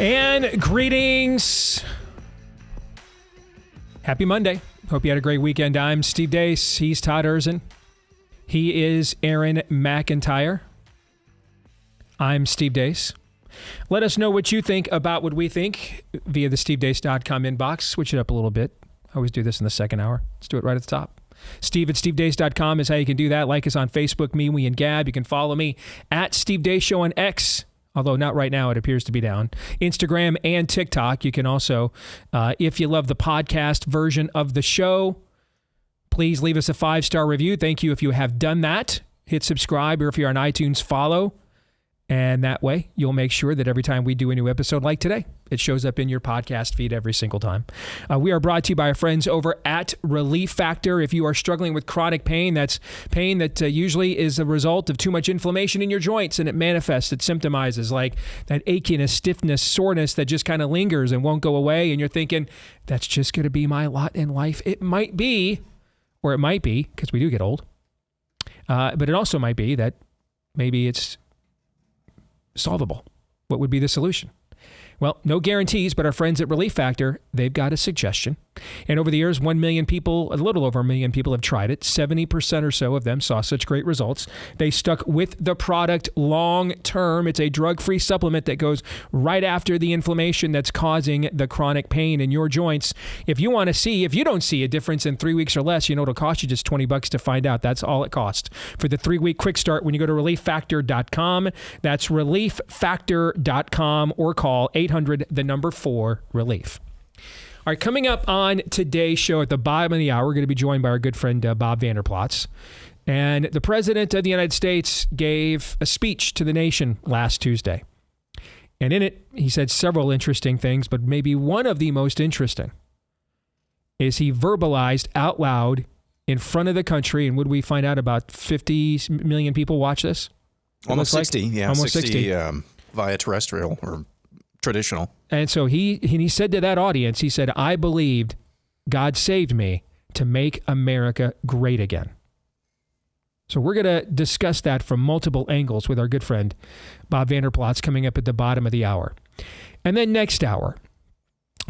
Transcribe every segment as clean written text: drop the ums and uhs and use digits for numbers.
And greetings. Happy Monday. Hope you had a great weekend. I'm Steve Deace. He's Todd Erzin. He is Aaron McIntyre. I'm Steve Deace. Let us know what you think about what we think via the stevedeace.com inbox. Switch it up a little bit. I always do this in the second hour. Let's do it right at the top. Steve at stevedeace.com is how you can do that. Like us on Facebook, me and Gab. You can follow me at Steve Deace Show on X. Although not right now, it appears to be down. Instagram and TikTok. You can also, if you love the podcast version of the show, please leave us a 5-star review. Thank you if you have done that. Hit subscribe, or if you're on iTunes, follow. And that way, you'll make sure that every time we do a new episode like today, it shows up in your podcast feed every single time. We are brought to you by our friends over at Relief Factor. If you are struggling with chronic pain, that's pain that usually is a result of too much inflammation in your joints, and it manifests, it symptomizes like that achiness, stiffness, soreness that just kind of lingers and won't go away. And you're thinking, that's just going to be my lot in life. It might be, or it might be, because we do get old. But it also might be that maybe it's solvable. What would be the solution? Well, no guarantees, but our friends at Relief Factor, they've got a suggestion. And over the years, 1 million people, a little over 1 million people have tried it. 70% or so of them saw such great results. They stuck with the product long term. It's a drug-free supplement that goes right after the inflammation that's causing the chronic pain in your joints. If you want to see, if you don't see a difference in 3 weeks or less, you know it'll cost you just $20 to find out. That's all it costs. For the 3-week quick start, when you go to relieffactor.com, that's relieffactor.com, or call 800-4-RELIEF. All right, coming up on today's show at the bottom of the hour, we're going to be joined by our good friend Bob Vander Plaats. And the President of the United States gave a speech to the nation last Tuesday. And in it, he said several interesting things, but maybe one of the most interesting is he verbalized out loud in front of the country, and would we find out about 50 million people watch this? Almost 60, yeah. Almost 60. Via terrestrial or traditional. And so he said to that audience, he said, I believed God saved me to make America great again. So we're going to discuss that from multiple angles with our good friend Bob Vander Plaats coming up at the bottom of the hour. And then next hour.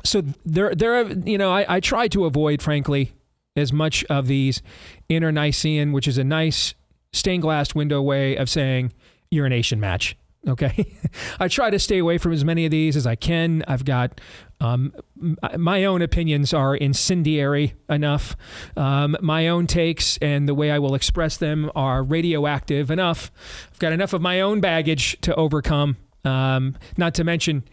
So I try to avoid, frankly, as much of these internecine, which is a nice stained glass window way of saying urination match. Okay. I try to stay away from as many of these as I can. I've got, my own opinions are incendiary enough. My own takes and the way I will express them are radioactive enough. I've got enough of my own baggage to overcome. Not to mention,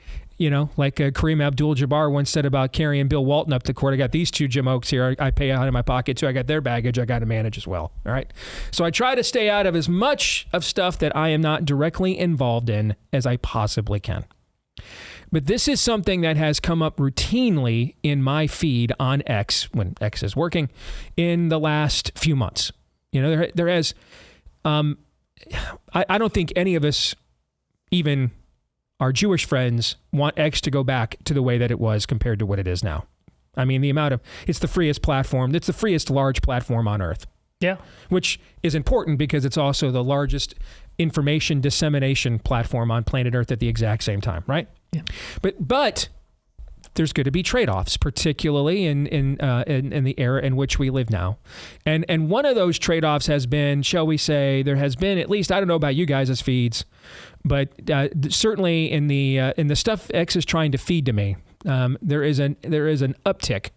like Kareem Abdul-Jabbar once said about carrying Bill Walton up to court. I got these two Jim Oaks here. I pay out of my pocket too. I got their baggage. I got to manage as well. All right. So I try to stay out of as much of stuff that I am not directly involved in as I possibly can. But this is something that has come up routinely in my feed on X, when X is working, in the last few months. There has, I don't think any of us, even our Jewish friends, want X to go back to the way that it was compared to what it is now. I mean, it's the freest platform. It's the freest large platform on earth. Yeah. Which is important because it's also the largest information dissemination platform on planet Earth at the exact same time, right? Yeah. But there's going to be trade-offs, particularly in the era in which we live now. And one of those trade-offs has been, shall we say, there has been, at least, I don't know about you guys' feeds, but certainly in the stuff X is trying to feed to me, there is an uptick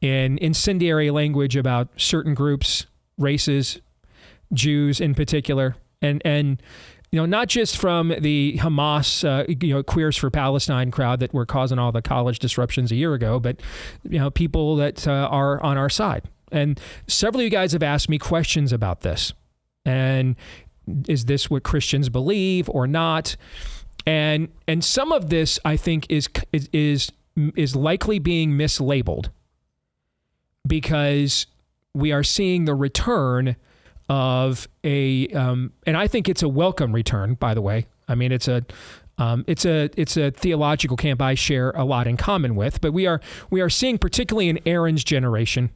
in incendiary language about certain groups, races, Jews in particular, and not just from the Hamas, Queers for Palestine crowd that were causing all the college disruptions a year ago, but people that are on our side. And several of you guys have asked me questions about this. And is this what Christians believe or not? And some of this, I think, is likely being mislabeled because we are seeing the return of and I think it's a welcome return, by the way. I mean, it's a theological camp I share a lot in common with, but we are seeing, particularly in Aaron's generation,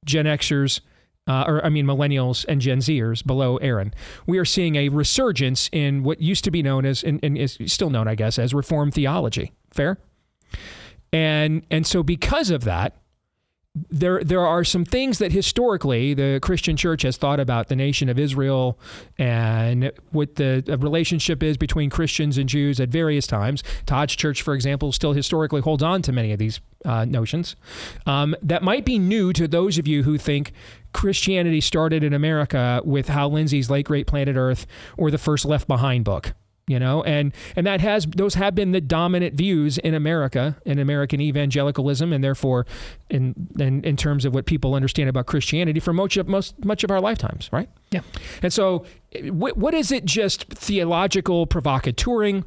Gen Xers, millennials and Gen Zers below Aaron. We are seeing a resurgence in what used to be known as, and is still known, I guess, as Reformed theology. Fair? And so because of that, there are some things that historically the Christian church has thought about the nation of Israel and what the relationship is between Christians and Jews at various times. Todd's church, for example, still historically holds on to many of these notions. That might be new to those of you who think Christianity started in America with Hal Lindsey's Late Great Planet Earth or the first Left Behind book. And those have been the dominant views in America, in American evangelicalism, and therefore in terms of what people understand about Christianity for much of our lifetimes, right? Yeah. And so what is it, just theological provocateuring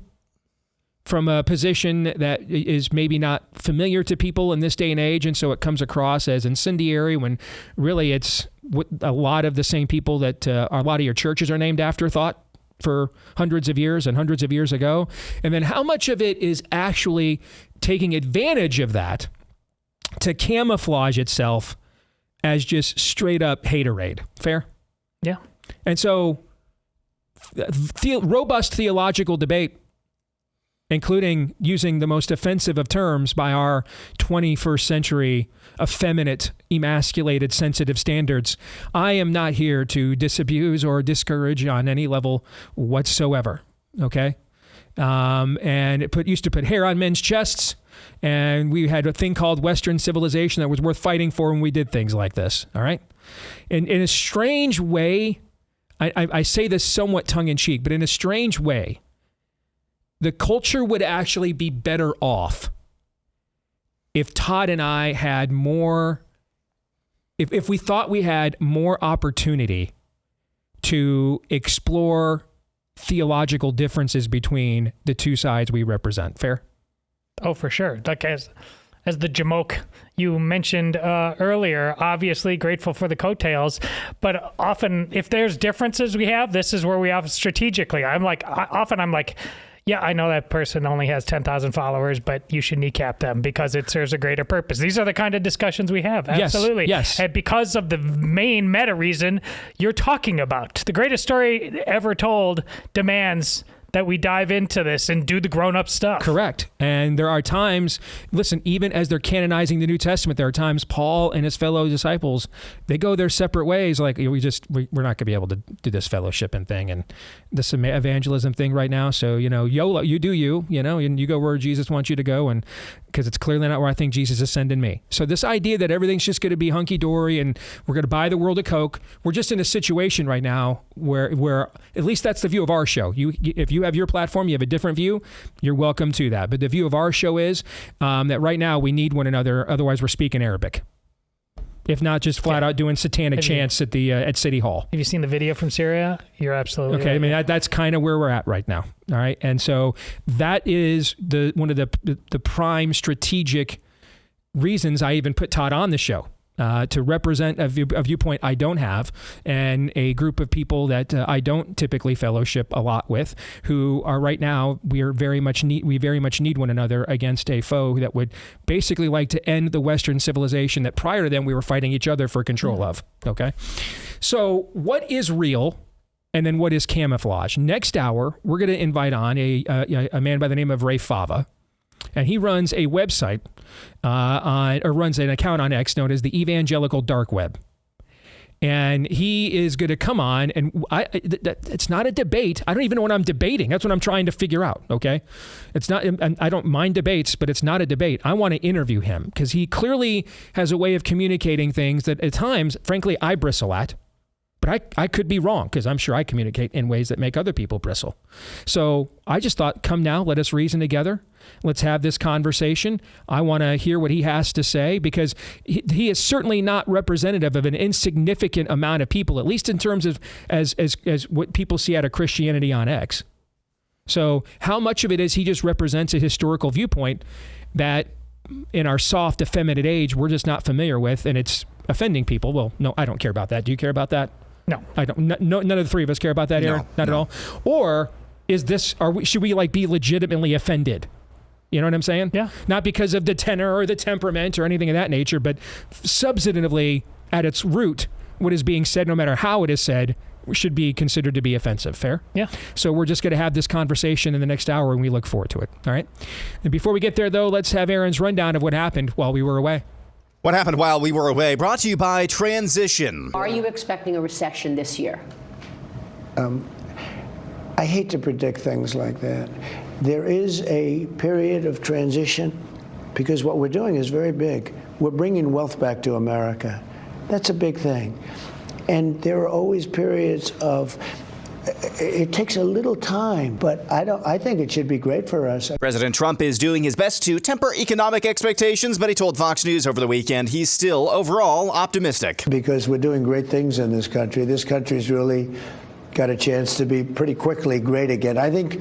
from a position that is maybe not familiar to people in this day and age, and so it comes across as incendiary when really it's what a lot of the same people that a lot of your churches are named after thought for hundreds of years and hundreds of years ago? And then how much of it is actually taking advantage of that to camouflage itself as just straight up haterade? Fair? Yeah. And so robust theological debate, including using the most offensive of terms by our 21st century effeminate, emasculated, sensitive standards. I am not here to disabuse or discourage on any level whatsoever, okay? And it used to put hair on men's chests, and we had a thing called Western civilization that was worth fighting for when we did things like this, all right? In a strange way, I say this somewhat tongue-in-cheek, but in a strange way, the culture would actually be better off if Todd and I had more, if we thought we had more opportunity to explore theological differences between the two sides we represent. Fair? Oh, for sure. Like as the jamoke you mentioned earlier, obviously grateful for the coattails, but often if there's differences we have, this is where we have strategically. I'm like, yeah, I know that person only has 10,000 followers, but you should kneecap them because it serves a greater purpose. These are the kind of discussions we have. Absolutely. Yes. And because of the main meta reason you're talking about. The greatest story ever told demands that we dive into this and do the grown-up stuff. Correct. And there are times, listen, even as they're canonizing the New Testament, there are times Paul and his fellow disciples, they go their separate ways. Like, we're not going to be able to do this fellowshipping thing and this evangelism thing right now. So, YOLO, you do you, and you go where Jesus wants you to go, and because it's clearly not where I think Jesus is sending me. So this idea that everything's just going to be hunky-dory and we're going to buy the world a Coke, we're just in a situation right now where at least that's the view of our show. If you have your platform, you have a different view, you're welcome to that. But the view of our show is that right now we need one another, otherwise we're speaking Arabic. If not just flat out doing satanic chants at City Hall. Have you seen the video from Syria? You're absolutely okay. Right. I mean, that's kind of where we're at right now. All right. And so that is one of the prime strategic reasons I even put Todd on the show. To represent a viewpoint I don't have, and a group of people that I don't typically fellowship a lot with, who are right now we very much need one another against a foe that would basically like to end the Western civilization that prior to them we were fighting each other for control of. Okay, so what is real? And then what is camouflage? Next hour, we're going to invite on a man by the name of Ray Fava. And he runs a website runs an account on X known as the Evangelical Dark Web. And he is going to come on, and it's not a debate. I don't even know what I'm debating. That's what I'm trying to figure out, okay? It's not. I don't mind debates, but it's not a debate. I want to interview him because he clearly has a way of communicating things that at times, frankly, I bristle at. But I could be wrong because I'm sure I communicate in ways that make other people bristle. So I just thought, come now, let us reason together. Let's have this conversation. I want to hear what he has to say because he is certainly not representative of an insignificant amount of people, at least in terms of as what people see out of Christianity on X. So how much of it is he just represents a historical viewpoint that in our soft, effeminate age, we're just not familiar with, and it's offending people? Well, no, I don't care about that. Do you care about that? No, I don't. No, none of the three of us care about that, Aaron. Not at all. Or is this? Should we be legitimately offended? You know what I'm saying? Yeah. Not because of the tenor or the temperament or anything of that nature, but substantively at its root, what is being said, no matter how it is said, should be considered to be offensive. Fair? Yeah. So we're just going to have this conversation in the next hour, and we look forward to it. All right? And before we get there, though, let's have Aaron's rundown of what happened while we were away. What happened while we were away, brought to you by Transition. Are you expecting a recession this year? I hate to predict things like that. There is a period of transition because what we're doing is very big. We're bringing wealth back to America. That's a big thing. And there are always periods of, it takes a little time, but I think it should be great for us. President Trump is doing his best to temper economic expectations, but he told Fox News over the weekend he's still overall optimistic. Because we're doing great things in this country. This country's really got a chance to be pretty quickly great again. I think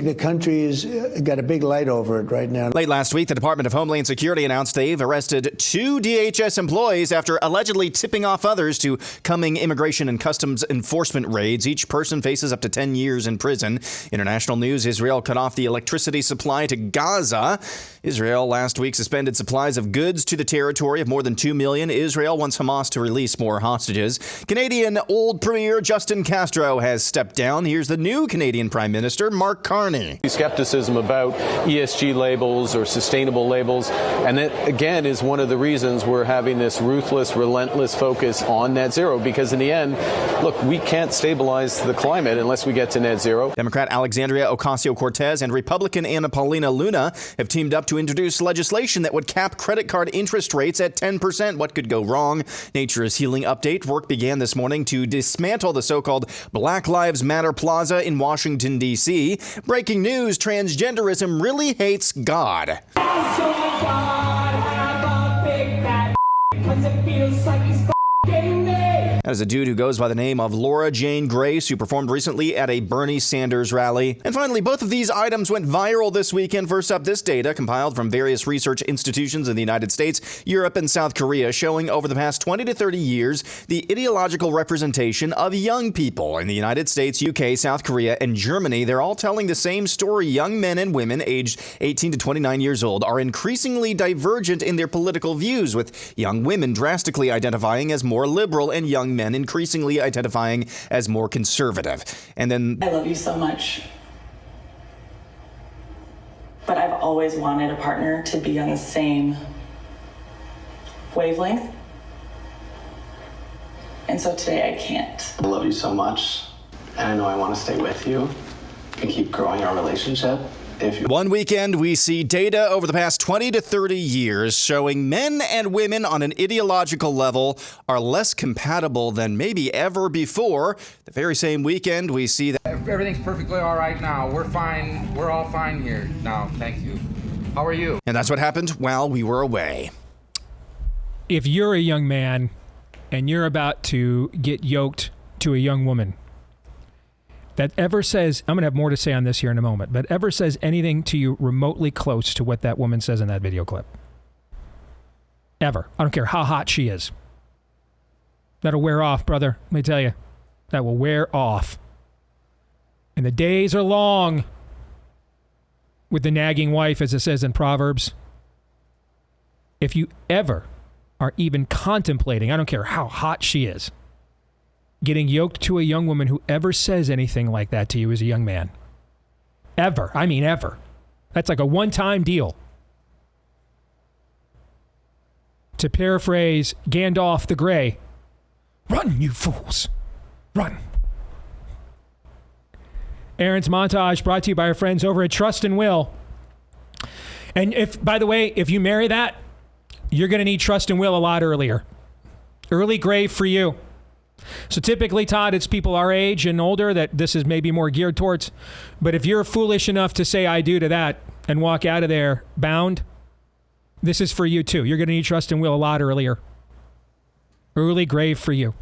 the country has got a big light over it right now. Late last week, the Department of Homeland Security announced they've arrested 2 DHS employees after allegedly tipping off others to coming immigration and customs enforcement raids. Each person faces up to 10 years in prison. International news, Israel cut off the electricity supply to Gaza. Israel last week suspended supplies of goods to the territory of more than 2 million. Israel wants Hamas to release more hostages. Canadian old Premier Justin Castro has stepped down. Here's the new Canadian Prime Minister, Mark Carney. Skepticism about ESG labels or sustainable labels, and that again is one of the reasons we're having this ruthless, relentless focus on net zero, because in the end, look, we can't stabilize the climate unless we get to net zero. Democrat Alexandria Ocasio-Cortez and Republican Anna Paulina Luna have teamed up to introduce legislation that would cap credit card interest rates at 10%. What could go wrong? Nature is Healing update. Work began this morning to dismantle the so-called Black Lives Matter Plaza in Washington, D.C. Breaking news, transgenderism really hates God. That is a dude who goes by the name of Laura Jane Grace, who performed recently at a Bernie Sanders rally. And finally, both of these items went viral this weekend. First up, this data compiled from various research institutions in the United States, Europe, and South Korea, showing over the past 20 to 30 years the ideological representation of young people in the United States, UK, South Korea, and Germany. They're all telling the same story. Young men and women aged 18 to 29 years old are increasingly divergent in their political views, with young women drastically identifying as more liberal and young men increasingly identifying as more conservative. And then, I love you so much, but I've always wanted a partner to be on the same wavelength, and so today I can't. I love you so much, and I know I want to stay with you and keep growing our relationship. One weekend, we see data over the past 20 to 30 years showing men and women on an ideological level are less compatible than maybe ever before. The very same weekend, we see that everything's perfectly all right now. We're fine. We're all fine here now. Thank you. How are you? And that's what happened while we were away. If you're a young man and you're about to get yoked to a young woman that ever says, I'm going to have more to say on this here in a moment, but ever says anything to you remotely close to what that woman says in that video clip. Ever. I don't care how hot she is. That'll wear off, brother. Let me tell you. That will wear off. And the days are long with the nagging wife, as it says in Proverbs. If you ever are even contemplating, I don't care how hot she is, getting yoked to a young woman who ever says anything like that to you as a young man. Ever. I mean, ever. That's like a one-time deal. To paraphrase Gandalf the Grey, run, you fools. Run. Aaron's montage brought to you by our friends over at Trust and Will. And if, by the way, if you marry that, you're going to need Trust and Will a lot earlier. Early grave for you. So typically, Todd, it's people our age and older that this is maybe more geared towards. But if you're foolish enough to say I do to that and walk out of there bound, this is for you too. You're going to need Trust and Will a lot earlier. Early grave for you.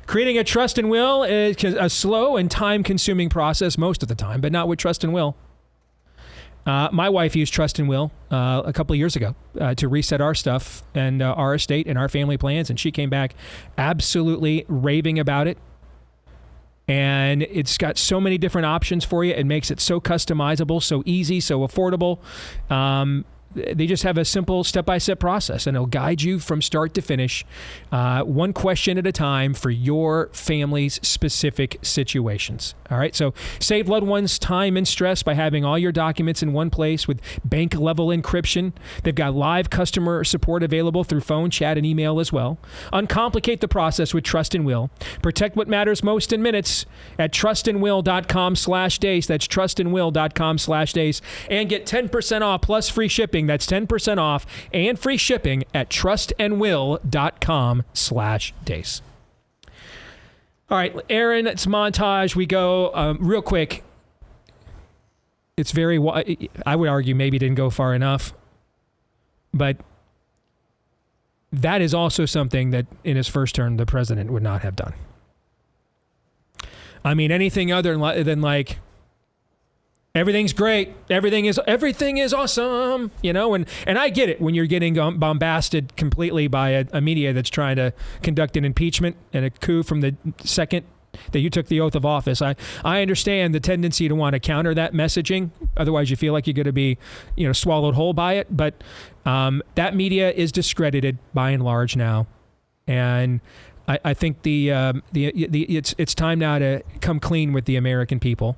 Creating a Trust and Will is a slow and time-consuming process most of the time, but not with Trust and Will. My wife used Trust and Will a couple of years ago to reset our stuff and our estate and our family plans, and she came back absolutely raving about it. And it's got so many different options for you. It makes it so customizable, so easy, so affordable. They just have a simple step-by-step process, and it'll guide you from start to finish, one question at a time for your family's specific situations. All right, so save loved ones time and stress by having all your documents in one place with bank-level encryption. They've got live customer support available through phone, chat, and email as well. Uncomplicate the process with Trust and Will. Protect what matters most in minutes at trustandwill.com/Deace. That's trustandwill.com/Deace. And get 10% off plus free shipping. That's 10% off and free shipping at trustandwill.com/Deace. All right, Aaron, it's montage. We go real quick. It's very, I would argue maybe didn't go far enough. But that is also something that in his first term, the president would not have done. I mean, anything other than like, everything's great. Everything is awesome, you know. And I get it when you're getting bombasted completely by a media that's trying to conduct an impeachment and a coup from the second that you took the oath of office. I understand the tendency to want to counter that messaging. Otherwise, you feel like you're going to be, swallowed whole by it. But that media is discredited by and large now, and I think it's time now to come clean with the American people.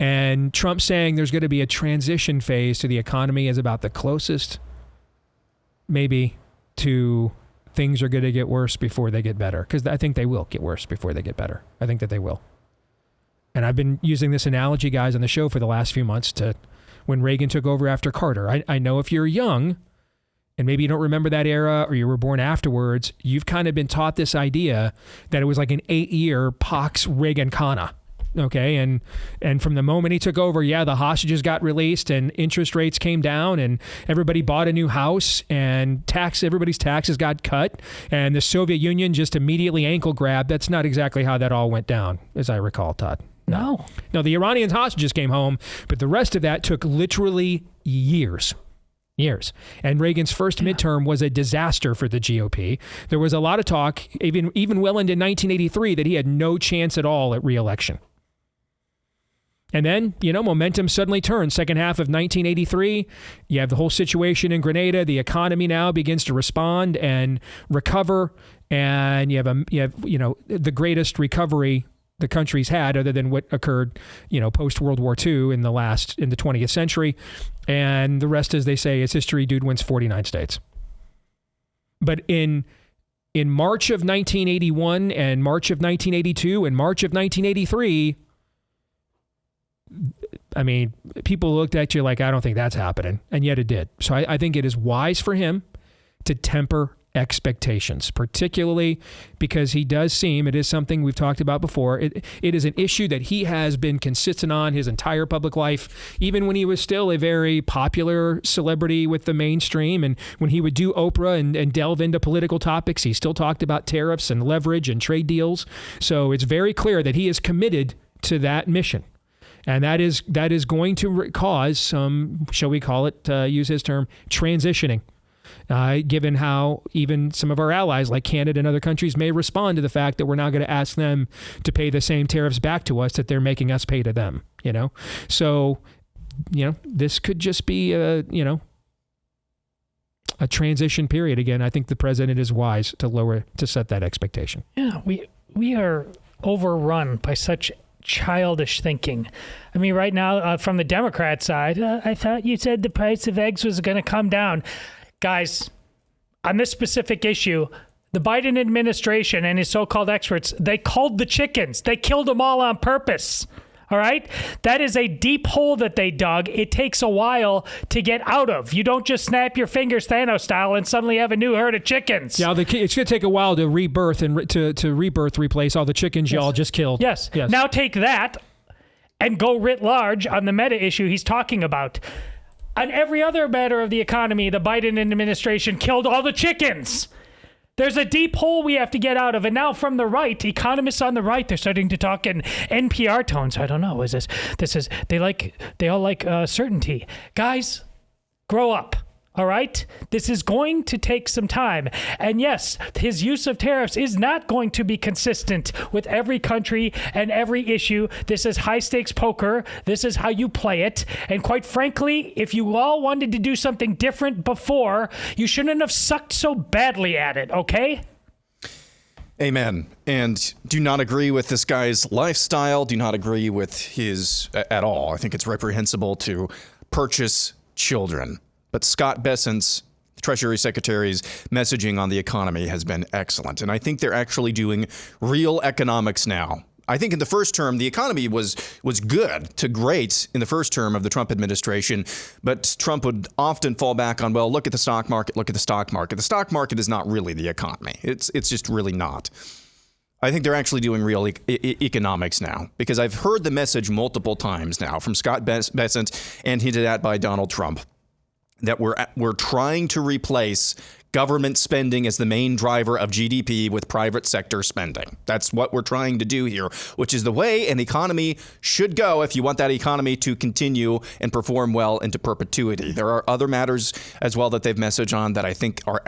And Trump saying there's going to be a transition phase to the economy is about the closest, maybe, to things are going to get worse before they get better. Because I think they will get worse before they get better. I think that they will. And I've been using this analogy, guys, on the show for the last few months to when Reagan took over after Carter. I know if you're young and maybe you don't remember that era or you were born afterwards, you've kind of been taught this idea that it was like an 8-year Pax Reagancana. Okay, and from the moment he took over, the hostages got released and interest rates came down and everybody bought a new house and everybody's taxes got cut and the Soviet Union just immediately ankle grabbed. That's not exactly how that all went down, as I recall, Todd. No, the Iranian hostages came home, but the rest of that took literally years. And Reagan's first midterm was a disaster for the GOP. There was a lot of talk, even well into 1983, that he had no chance at all at re-election. And then, momentum suddenly turned. Second half of 1983, you have the whole situation in Grenada. The economy now begins to respond and recover, and you have the greatest recovery the country's had, other than what occurred, post World War II in the 20th century. And the rest, as they say, is history. Dude wins 49 states. But in March of 1981 and March of 1982 and March of 1983. I mean, people looked at you like, I don't think that's happening. And yet it did. So I think it is wise for him to temper expectations, particularly because he does seem, it is something we've talked about before, it is an issue that he has been consistent on his entire public life, even when he was still a very popular celebrity with the mainstream. And when he would do Oprah and delve into political topics, he still talked about tariffs and leverage and trade deals. So it's very clear that he is committed to that mission. And that is going to cause some, shall we call it, use his term, transitioning, given how even some of our allies like Canada and other countries may respond to the fact that we're not going to ask them to pay the same tariffs back to us that they're making us pay to them, So, this could just be a transition period. Again, I think the president is wise to set that expectation. Yeah, we are overrun by such childish thinking. I mean, right now, from the Democrat side, I thought you said the price of eggs was going to come down. Guys, on this specific issue, the Biden administration and his so-called experts, they culled the chickens. They killed them all on purpose. All right? That is a deep hole that they dug. It takes a while to get out of. You don't just snap your fingers Thanos style and suddenly have a new herd of chickens. Yeah, it's going to take a while to rebirth and to replace all the chickens y'all just killed. Yes. Now take that and go writ large on the meta issue he's talking about. On every other matter of the economy, the Biden administration killed all the chickens. There's a deep hole we have to get out of. And now from the right, economists on the right, they're starting to talk in NPR tones. I don't know. They all like certainty. Guys, grow up. All right? This is going to take some time. And yes, his use of tariffs is not going to be consistent with every country and every issue. This is high stakes poker. This is how you play it. And quite frankly, if you all wanted to do something different before, you shouldn't have sucked so badly at it, okay? Amen. And do not agree with this guy's lifestyle. Do not agree with his at all. I think it's reprehensible to purchase children. But Scott Bessent's, the Treasury Secretary's messaging on the economy has been excellent. And I think they're actually doing real economics now. I think in the first term, the economy was good to great in the first term of the Trump administration. But Trump would often fall back on, well, look at the stock market, look at the stock market. The stock market is not really the economy. It's just really not. I think they're actually doing real economics now, because I've heard the message multiple times now from Scott Bessent and hinted at by Donald Trump that we're trying to replace government spending as the main driver of GDP with private sector spending. That's what we're trying to do here, which is the way an economy should go if you want that economy to continue and perform well into perpetuity. There are other matters as well that they've messaged on that I think are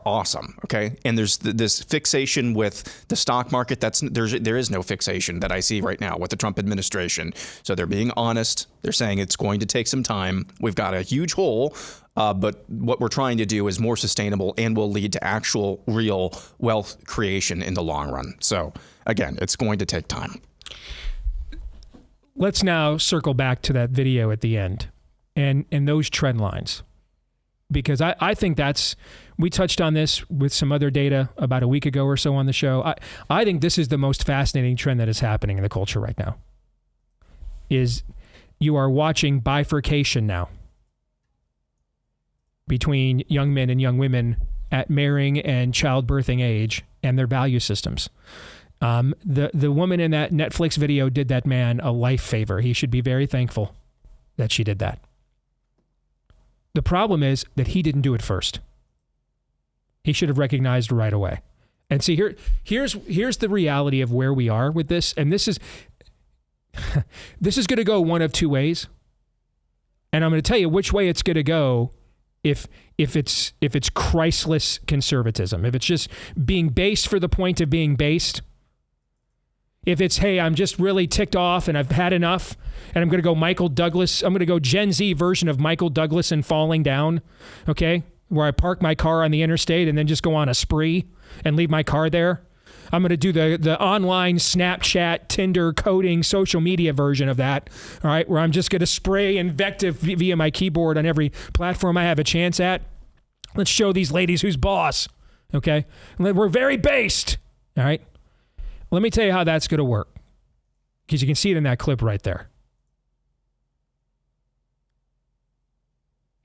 awesome. Okay. And there's this fixation with the stock market. There is no fixation that I see right now with the Trump administration. So they're being honest. They're saying it's going to take some time. We've got a huge hole, but what we're trying to do is more sustainable and will lead to actual real wealth creation in the long run. So again, it's going to take time. Let's now circle back to that video at the end and those trend lines, because I think we touched on this with some other data about a week ago or so on the show. I think this is the most fascinating trend that is happening in the culture right now, is you are watching bifurcation now between young men and young women at marrying and childbirthing age and their value systems. The woman in that Netflix video did that man a life favor. He should be very thankful that she did that. The problem is that he didn't do it first. He should have recognized right away. And see, here's the reality of where we are with this. And this is going to go one of two ways. And I'm going to tell you which way it's going to go if it's Christless conservatism, if it's just being based for the point of being based. If it's, hey, I'm just really ticked off and I've had enough and I'm going to go Michael Douglas. I'm going to go Gen Z version of Michael Douglas and falling down, okay? Where I park my car on the interstate and then just go on a spree and leave my car there. I'm going to do the online Snapchat, Tinder, coding, social media version of that, all right? Where I'm just going to spray invective via my keyboard on every platform I have a chance at. Let's show these ladies who's boss, okay? We're very based, all right? Let me tell you how that's going to work, because you can see it in that clip right there.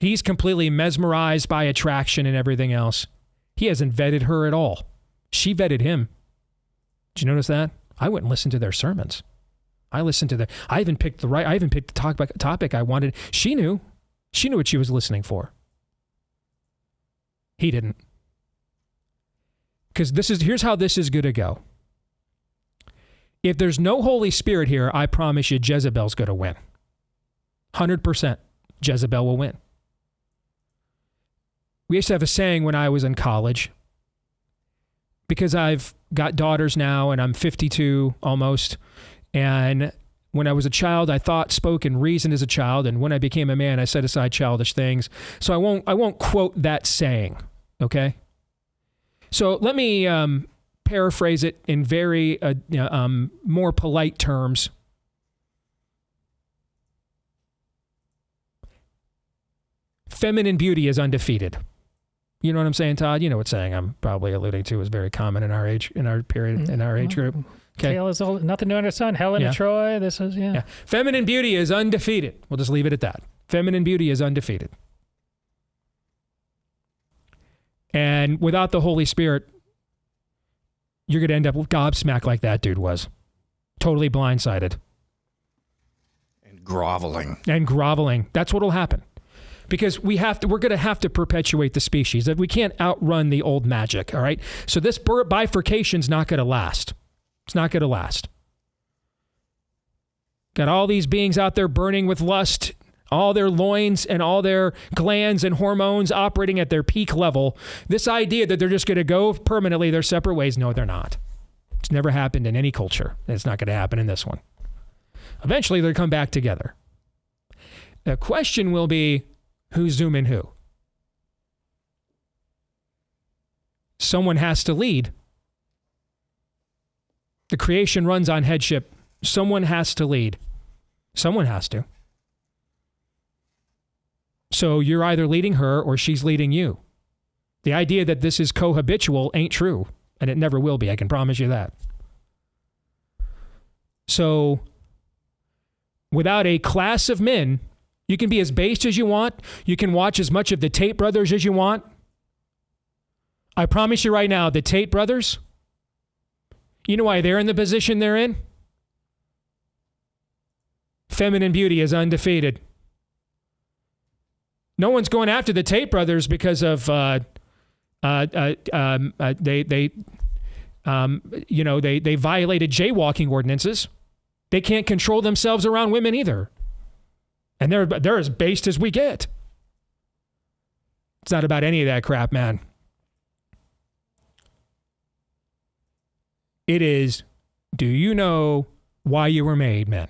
He's completely mesmerized by attraction and everything else. He hasn't vetted her at all. She vetted him. Did you notice that? I went and listened to their sermons. I even picked the topic I wanted. She knew what she was listening for. He didn't. Because here's how this is going to go. If there's no Holy Spirit here, I promise you Jezebel's going to win. 100% Jezebel will win. We used to have a saying when I was in college, because I've got daughters now and I'm 52 almost, and when I was a child, I thought, spoke, and reasoned as a child, and when I became a man, I set aside childish things. So I won't quote that saying, okay? So let me paraphrase it in very more polite terms. Feminine beauty is undefeated. You know what I'm saying, Todd? You know what saying I'm probably alluding to is very common in our age, in our period, in our age group. Okay. Tale is old, nothing new under the sun. Helen of Troy. This is, yeah. Feminine beauty is undefeated. We'll just leave it at that. Feminine beauty is undefeated. And without the Holy Spirit, you're going to end up gobsmacked like that dude was. Totally blindsided. And groveling. That's what will happen. Because we're going to have to perpetuate the species. That we can't outrun the old magic, all right? So this bifurcation's not going to last. It's not going to last. Got all these beings out there burning with lust, all their loins and all their glands and hormones operating at their peak level. This idea that they're just going to go permanently their separate ways, no, they're not. It's never happened in any culture. It's not going to happen in this one. Eventually, they'll come back together. The question will be, who's zooming who? Someone has to lead. The creation runs on headship. Someone has to lead. Someone has to. So you're either leading her or she's leading you. The idea that this is cohabitual ain't true, and it never will be. I can promise you that. So without a class of men, you can be as based as you want. You can watch as much of the Tate brothers as you want. I promise you right now, the Tate brothers, you know why they're in the position they're in? Feminine beauty is undefeated. No one's going after the Tate brothers because of they violated jaywalking ordinances. They can't control themselves around women either. And they're as based as we get. It's not about any of that crap, man. It is, do you know why you were made, men?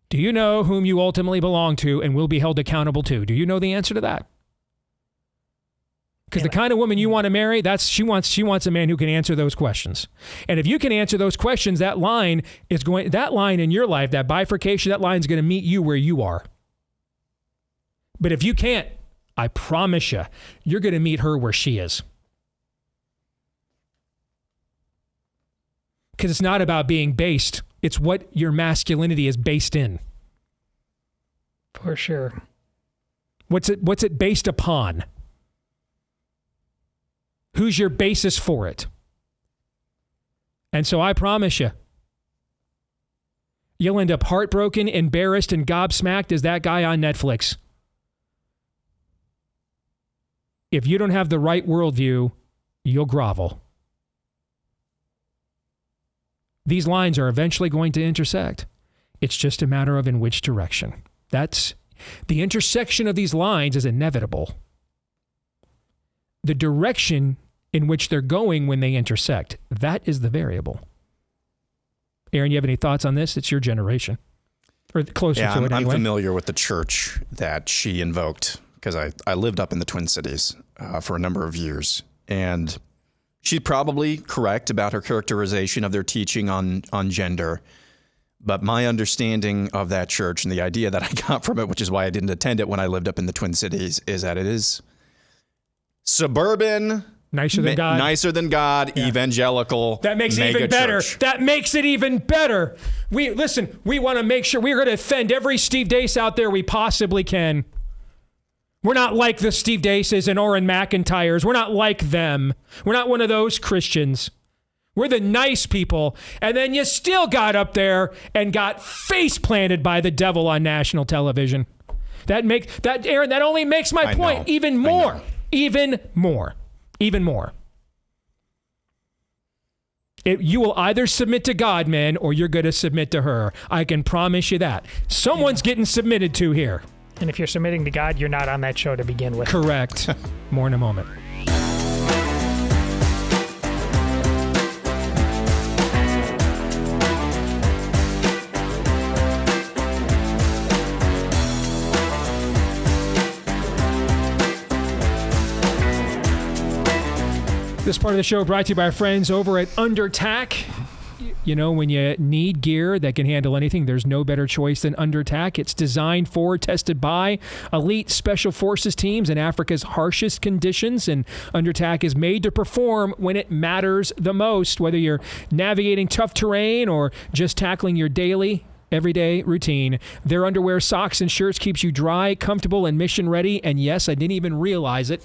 Do you know whom you ultimately belong to and will be held accountable to? Do you know the answer to that? Because the kind of woman you want to marry, she wants a man who can answer those questions. And if you can answer those questions, that line in your life, that bifurcation, that line is going to meet you where you are. But if you can't, I promise you, you're going to meet her where she is. Because it's not about being based. It's what your masculinity is based in. For sure. What's it based upon? Who's your basis for it? And so I promise you, you'll end up heartbroken, embarrassed, and gobsmacked as that guy on Netflix. If you don't have the right worldview, you'll grovel. These lines are eventually going to intersect. It's just a matter of in which direction. That's the intersection of these lines is inevitable. The direction in which they're going when they intersect, that is the variable. Aaron, you have any thoughts on this? It's your generation. Or closer to it anyway. I'm familiar with the church that she invoked because I lived up in the Twin Cities for a number of years. And she's probably correct about her characterization of their teaching on gender. But my understanding of that church and the idea that I got from it, which is why I didn't attend it when I lived up in the Twin Cities, is that it is suburban, nicer than God, yeah. Evangelical. That makes it even better. Church. That makes it even better. We want to make sure we're going to offend every Steve Deace out there we possibly can. We're not like the Steve Deaces and Orrin McIntyres. We're not like them. We're not one of those Christians. We're the nice people. And then you still got up there and got face planted by the devil on national television. Aaron, that only makes my point even more. Even more. You will either submit to God, man, or you're going to submit to her. I can promise you that. Someone's getting submitted to here. And if you're submitting to God, you're not on that show to begin with. Correct. More in a moment. This part of the show brought to you by our friends over at UnderTac. You know, when you need gear that can handle anything, there's no better choice than UnderTac. It's designed for, tested by elite special forces teams in Africa's harshest conditions, and UnderTac is made to perform when it matters the most, whether you're navigating tough terrain or just tackling your daily, everyday routine. Their underwear, socks, and shirts keeps you dry, comfortable, and mission ready. And yes, I didn't even realize it,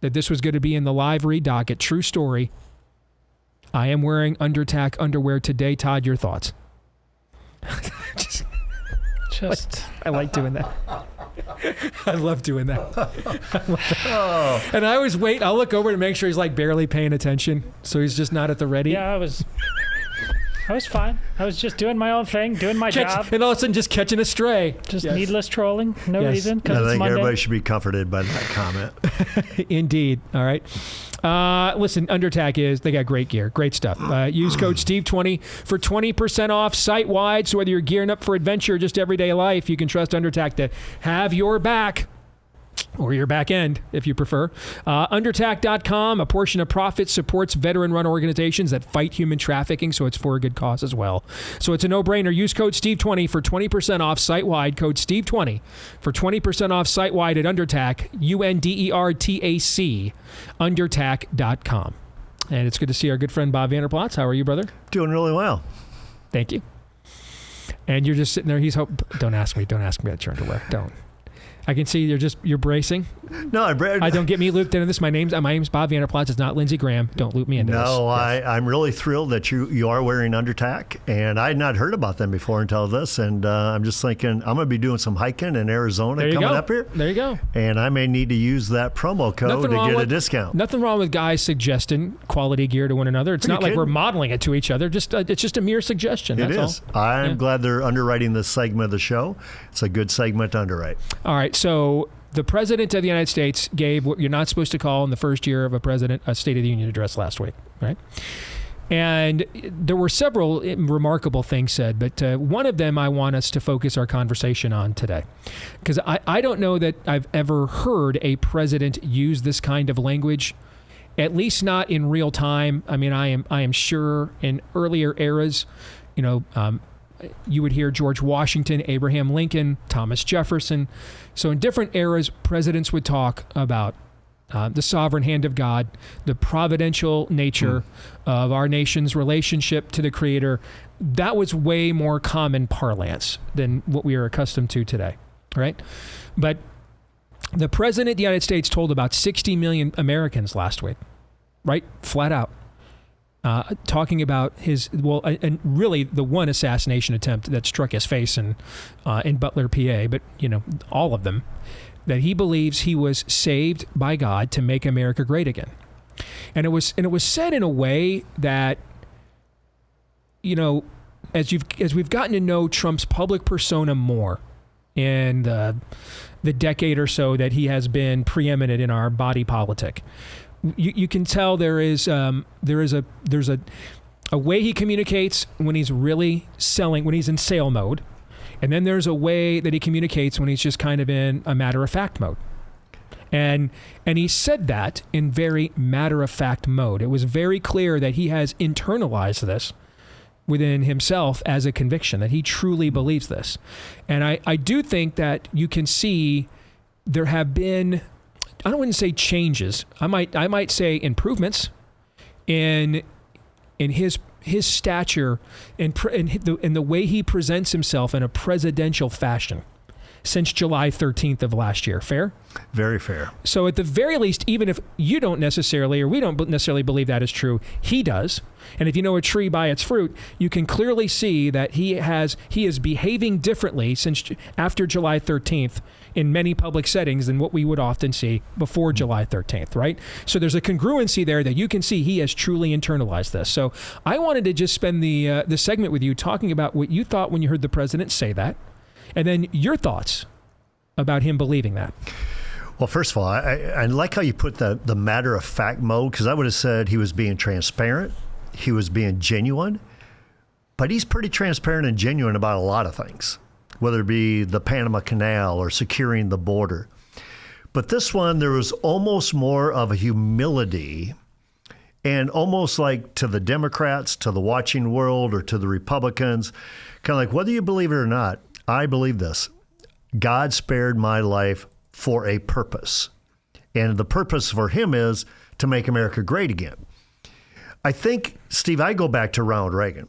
that this was going to be in the live read docket. True story. I am wearing UnderTac underwear today. Todd, your thoughts? I like doing that. I love doing that. And I always wait. I'll look over to make sure he's like barely paying attention, so he's just not at the ready. Yeah, I was fine. I was just doing my own thing, doing my job. And all of a sudden just catching a stray. Just needless trolling, no reason. I think everybody should be comforted by that comment. Indeed. All right. Listen, Undertack they got great gear, great stuff. Use code Steve20 for 20% off site-wide. So whether you're gearing up for adventure or just everyday life, you can trust Undertack to have your back. Or your back end, if you prefer. Undertack.com, a portion of profits supports veteran-run organizations that fight human trafficking, so it's for a good cause as well. So it's a no-brainer. Use code Steve20 for 20% off site-wide. Code Steve20 for 20% off site-wide at Undertack, UNDERTAC, undertack.com. And it's good to see our good friend Bob Vander Plaats. How are you, brother? Doing really well. Thank you. And you're just sitting there. Don't ask me that your underwear. Don't. I can see you're bracing. No, I don't get me looped into this. My name's Bob Vander Plaats. It's not Lindsey Graham. Don't loop me into this. No, I'm really thrilled that you are wearing Undertack, and I had not heard about them before until this, and I'm just thinking I'm going to be doing some hiking in Arizona coming up here. There you go. And I may need to use that promo code to get a discount. Nothing wrong with guys suggesting quality gear to one another. It's not like we're modeling it to each other. It's just a mere suggestion. That's all. I'm glad they're underwriting this segment of the show. It's a good segment to underwrite. All right. So the President of the United States gave what you're not supposed to call in the first year of a president a State of the Union address last week, right? And there were several remarkable things said, but one of them I want us to focus our conversation on today. Because I don't know that I've ever heard a president use this kind of language, at least not in real time. I mean, I am sure in earlier eras, you would hear George Washington, Abraham Lincoln, Thomas Jefferson. So in different eras, presidents would talk about the sovereign hand of God, the providential nature of our nation's relationship to the Creator. That was way more common parlance than what we are accustomed to today, right? But the President of the United States told about 60 million Americans last week, right? Flat out. Talking about and really the one assassination attempt that struck his face in Butler, PA, but all of them, that he believes he was saved by God to make America great again, and it was said in a way that, as we've gotten to know Trump's public persona more in the decade or so that he has been preeminent in our body politic. You can tell there's a way he communicates when he's really selling, when he's in sale mode, and then there's a way that he communicates when he's just kind of in a matter-of-fact mode. And he said that in very matter-of-fact mode. It was very clear that he has internalized this within himself as a conviction, that he truly believes this. And I do think that you can see there have been, I wouldn't say changes. I might say improvements in his stature and the way he presents himself in a presidential fashion since July 13th of last year. Fair? Very fair. So at the very least, even if you don't necessarily, or we don't necessarily believe that is true, he does. And if you know a tree by its fruit, you can clearly see that he is behaving differently since after July 13th in many public settings than what we would often see before July 13th, right? So there's a congruency there that you can see he has truly internalized this. So I wanted to just spend the segment with you talking about what you thought when you heard the president say that, and then your thoughts about him believing that. Well, first of all, I like how you put the matter-of-fact mode, because I would have said he was being transparent, he was being genuine, but he's pretty transparent and genuine about a lot of things, whether it be the Panama Canal or securing the border. But this one, there was almost more of a humility, and almost like to the Democrats, to the watching world, or to the Republicans, kind of like, whether you believe it or not, I believe this. God spared my life for a purpose. And the purpose for him is to make America great again. I think, Steve, I go back to Ronald Reagan.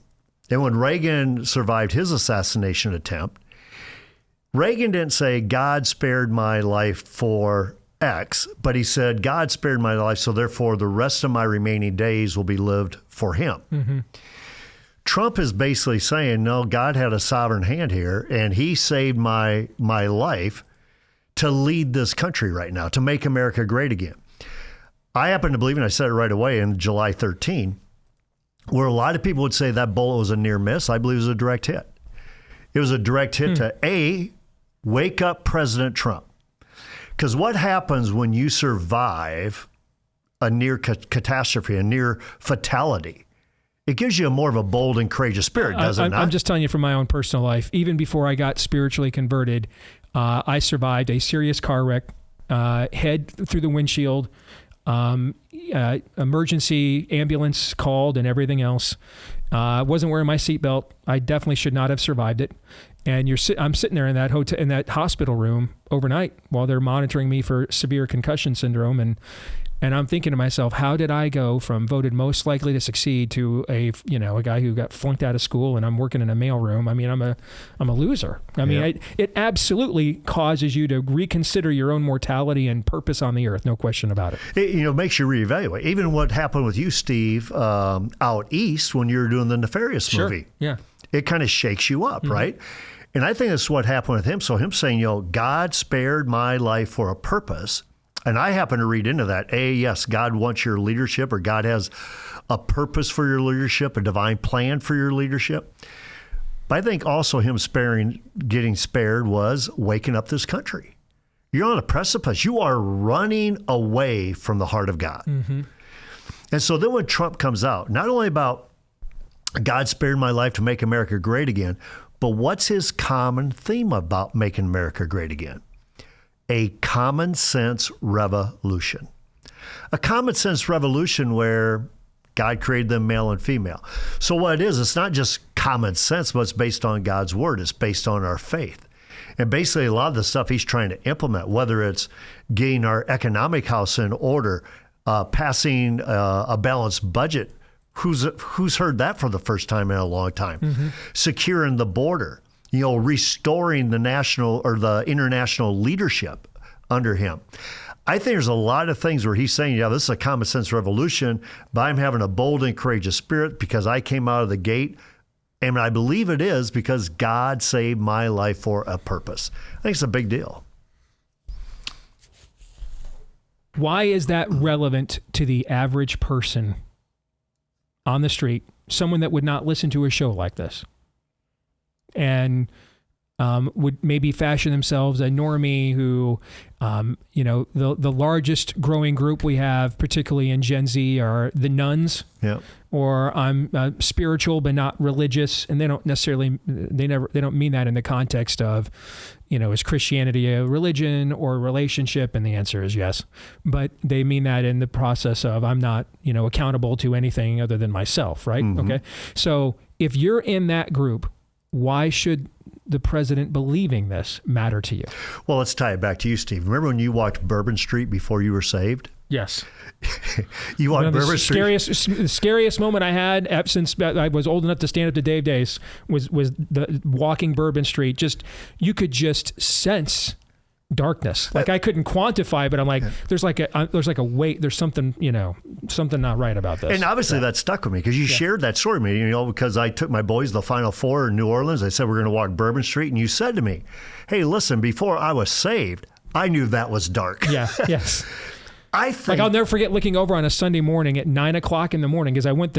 And when Reagan survived his assassination attempt, Reagan didn't say, God spared my life for X, but he said, God spared my life, so therefore the rest of my remaining days will be lived for him. Mm-hmm. Trump is basically saying, no, God had a sovereign hand here, and he saved my life to lead this country right now, to make America great again. I happen to believe, and I said it right away in July 13, where a lot of people would say that bullet was a near miss, I believe it was a direct hit. It was a direct hit to wake up President Trump. Because what happens when you survive a near catastrophe, a near fatality? It gives you a more of a bold and courageous spirit, does it not? I'm just telling you from my own personal life. Even before I got spiritually converted, I survived a serious car wreck, head through the windshield, emergency ambulance called and everything else. Wasn't wearing my seatbelt. I definitely should not have survived it. And I'm sitting there in that hospital room overnight while they're monitoring me for severe concussion syndrome. And I'm thinking to myself, how did I go from voted most likely to succeed to a guy who got flunked out of school and I'm working in a mailroom? I mean, I'm a loser. I mean, it absolutely causes you to reconsider your own mortality and purpose on the earth. No question about it. It makes you reevaluate. Even what happened with you, Steve, out east when you were doing the Nefarious movie. Yeah. It kind of shakes you up, right? And I think that's what happened with him. So him saying, God spared my life for a purpose. And I happen to read into that. Yes, God wants your leadership, or God has a purpose for your leadership, a divine plan for your leadership. But I think also him getting spared was waking up this country. You're on a precipice. You are running away from the heart of God. Mm-hmm. And so then when Trump comes out, not only about God spared my life to make America great again, but what's his common theme about making America great again? A common sense revolution. A common sense revolution where God created them male and female. So what it is, it's not just common sense, but it's based on God's word. It's based on our faith. And basically a lot of the stuff he's trying to implement, whether it's getting our economic house in order, passing a balanced budget. Who's heard that for the first time in a long time? Mm-hmm. Securing the border. Restoring the national or the international leadership under him. I think there's a lot of things where he's saying, this is a common sense revolution, but I'm having a bold and courageous spirit because I came out of the gate. And I believe it is because God saved my life for a purpose. I think it's a big deal. Why is that relevant to the average person on the street, someone that would not listen to a show like this? And would maybe fashion themselves a normie who, the largest growing group we have, particularly in Gen Z, are the nuns. Yeah. Or I'm spiritual but not religious, and they don't mean that in the context of, is Christianity a religion or a relationship? And the answer is yes. But they mean that in the process of I'm not, accountable to anything other than myself, right? Mm-hmm. Okay. So if you're in that group, why should the president believing this matter to you? Well, let's tie it back to you, Steve. Remember when you walked Bourbon Street before you were saved? Yes. You walked Bourbon Street. The scariest moment I had since I was old enough to stand up to Dave Deace was the walking Bourbon Street. You could just sense darkness. Like I couldn't quantify, but I'm like, there's like a weight. There's something, something not right about this. And obviously that stuck with me because you shared that story with me, because I took my boys to the Final Four in New Orleans. I said, we're going to walk Bourbon Street. And you said to me, hey, listen, before I was saved, I knew that was dark. Yeah. Yes. I think, I'll never forget looking over on a Sunday morning at 9:00 in the morning because I went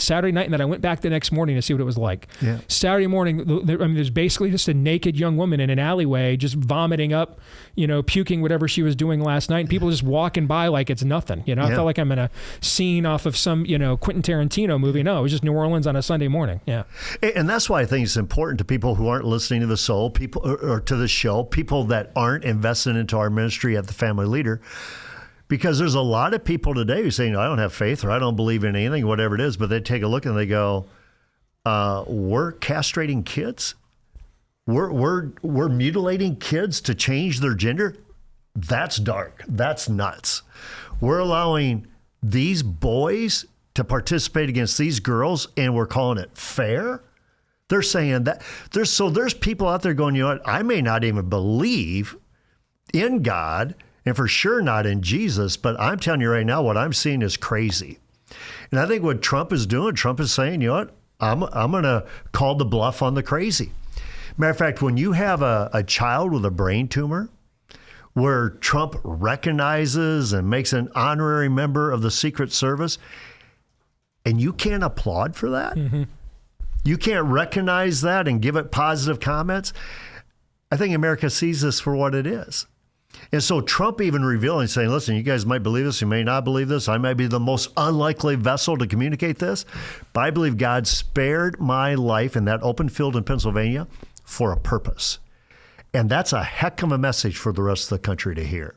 Saturday night and then I went back the next morning to see what it was like. Yeah. Saturday morning, there's basically just a naked young woman in an alleyway just vomiting up, puking whatever she was doing last night. And people just walking by like it's nothing. I felt like I'm in a scene off of some, Quentin Tarantino movie. No, it was just New Orleans on a Sunday morning. Yeah. And that's why I think it's important to people who aren't listening to the soul, people or to the show, people that aren't invested into our ministry at the Family Leader. Because there's a lot of people today who say, I don't have faith or I don't believe in anything, whatever it is, but they take a look and they go, we're castrating kids? We're mutilating kids to change their gender? That's dark. That's nuts. We're allowing these boys to participate against these girls and we're calling it fair? They're saying that. There's people out there going, I may not even believe in God, and for sure not in Jesus, but I'm telling you right now, what I'm seeing is crazy. And I think what Trump is doing, Trump is saying, I'm going to call the bluff on the crazy. Matter of fact, when you have a child with a brain tumor, where Trump recognizes and makes an honorary member of the Secret Service, and you can't applaud for that? Mm-hmm. You can't recognize that and give it positive comments? I think America sees this for what it is. And so Trump even revealing, saying, listen, you guys might believe this, you may not believe this. I might be the most unlikely vessel to communicate this. But I believe God spared my life in that open field in Pennsylvania for a purpose. And that's a heck of a message for the rest of the country to hear.